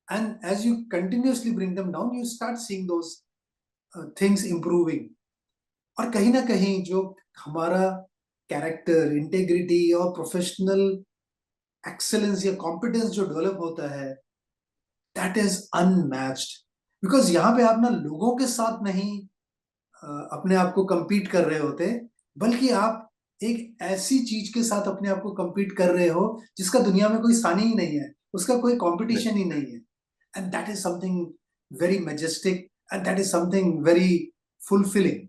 And as you continuously bring them down, you start seeing those things improving. और कहीं ना कहीं जो हमारा character, integrity और professional excellence या competence जो develop होता है, दैट इज अनमैच्ड. बिकॉज यहाँ पे आप ना लोगों के साथ नहीं अपने आप को compete कर रहे होते, बल्कि आप एक ऐसी चीज के साथ अपने आप को compete कर रहे हो जिसका दुनिया में कोई सानी ही नहीं है, उसका कोई competition ही नहीं है. And that is something very majestic, and that is something very fulfilling.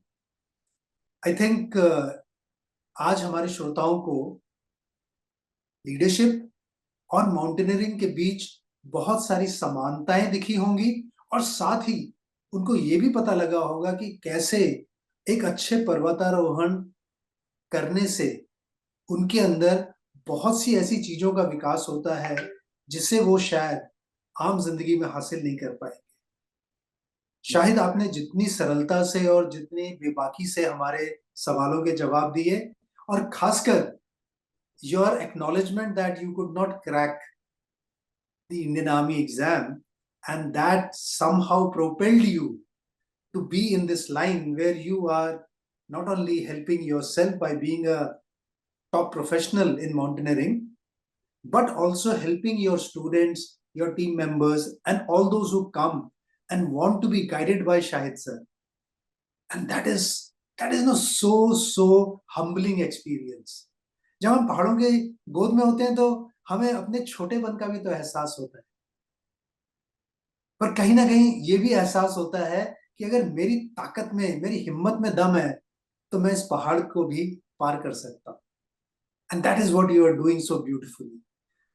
I think आज हमारे श्रोताओं को लीडरशिप और माउंटेनियरिंग के बीच बहुत सारी समानताएं दिखी होंगी, और साथ ही उनको ये भी पता लगा होगा कि कैसे एक अच्छे पर्वतारोहण करने से उनके अंदर बहुत सी ऐसी चीजों का विकास होता है जिसे वो शायद आम जिंदगी में हासिल नहीं कर पाएंगे. शाहिद, आपने जितनी सरलता से और जितनी बेबाकी से हमारे सवालों के जवाब दिए, और खासकर your acknowledgement that you could not crack the Indian army exam, and that somehow propelled you to be in this line where you are not only helping yourself by being a top professional in mountaineering, but also helping your students, your team members, and all those who come and want to be guided by Shahid sir. And that is no so humbling experience. जब हम पहाड़ों के गोद में होते हैं तो हमें अपने छोटेपन का भी तो एहसास होता है, पर कहीं ना कहीं ये भी एहसास होता है कि अगर मेरी ताकत में, मेरी हिम्मत में दम है, तो मैं इस पहाड़ को भी पार कर सकता हूं. And that is what you are doing so beautifully.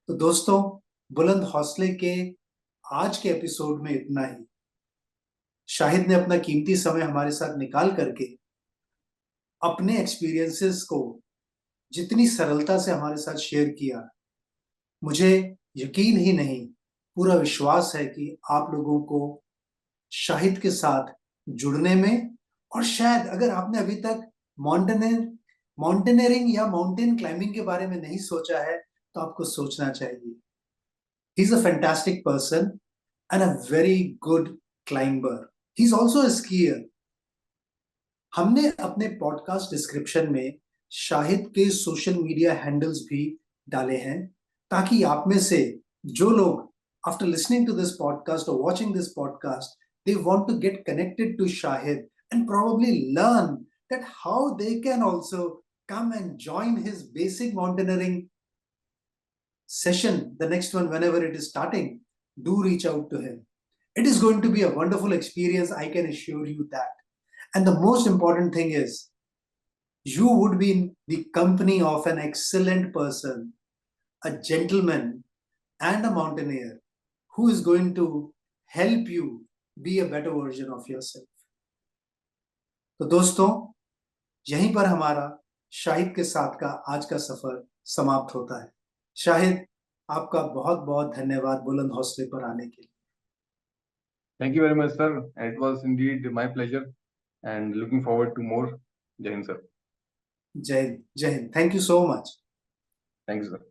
तो दोस्तों, बुलंद हौसले के आज के एपिसोड में इतना ही. शाहिद ने अपना कीमती समय हमारे साथ निकाल करके अपने एक्सपीरियंसेस को जितनी सरलता से हमारे साथ शेयर किया, मुझे यकीन ही नहीं, पूरा विश्वास है कि आप लोगों को शाहिद के साथ जुड़ने में, और शायद अगर आपने अभी तक माउंटेनियरिंग या माउंटेन क्लाइंबिंग के बारे में नहीं सोचा है, तो आपको सोचना चाहिए. He is a fantastic person and a very good climber. He is also a skier. हमने अपने पॉडकास्ट डिस्क्रिप्शन में शाहिद के सोशल मीडिया हैंडल्स भी डाले हैं, ताकि आप में से जो लोग after listening to this podcast or watching this podcast, they want to get connected to Shahid and probably learn that how they can also come and join his basic mountaineering session, the next one whenever it is starting. Do reach out to him. It is going to be a wonderful experience, I can assure you that. And the most important thing is, you would be in the company of an excellent person, a gentleman, and a mountaineer who is going to help you be a better version of yourself. तो दोस्तों, यहीं पर हमारा शाहिद के साथ का आज का सफर समाप्त होता है. शाहिद, आपका बहुत बहुत धन्यवाद बुलंद हौसले पर आने के लिए. Thank you very much, sir. It was indeed my pleasure, and looking forward to more. Jai Hind, sir. जय Hind. Thank you so much. Thank you, sir.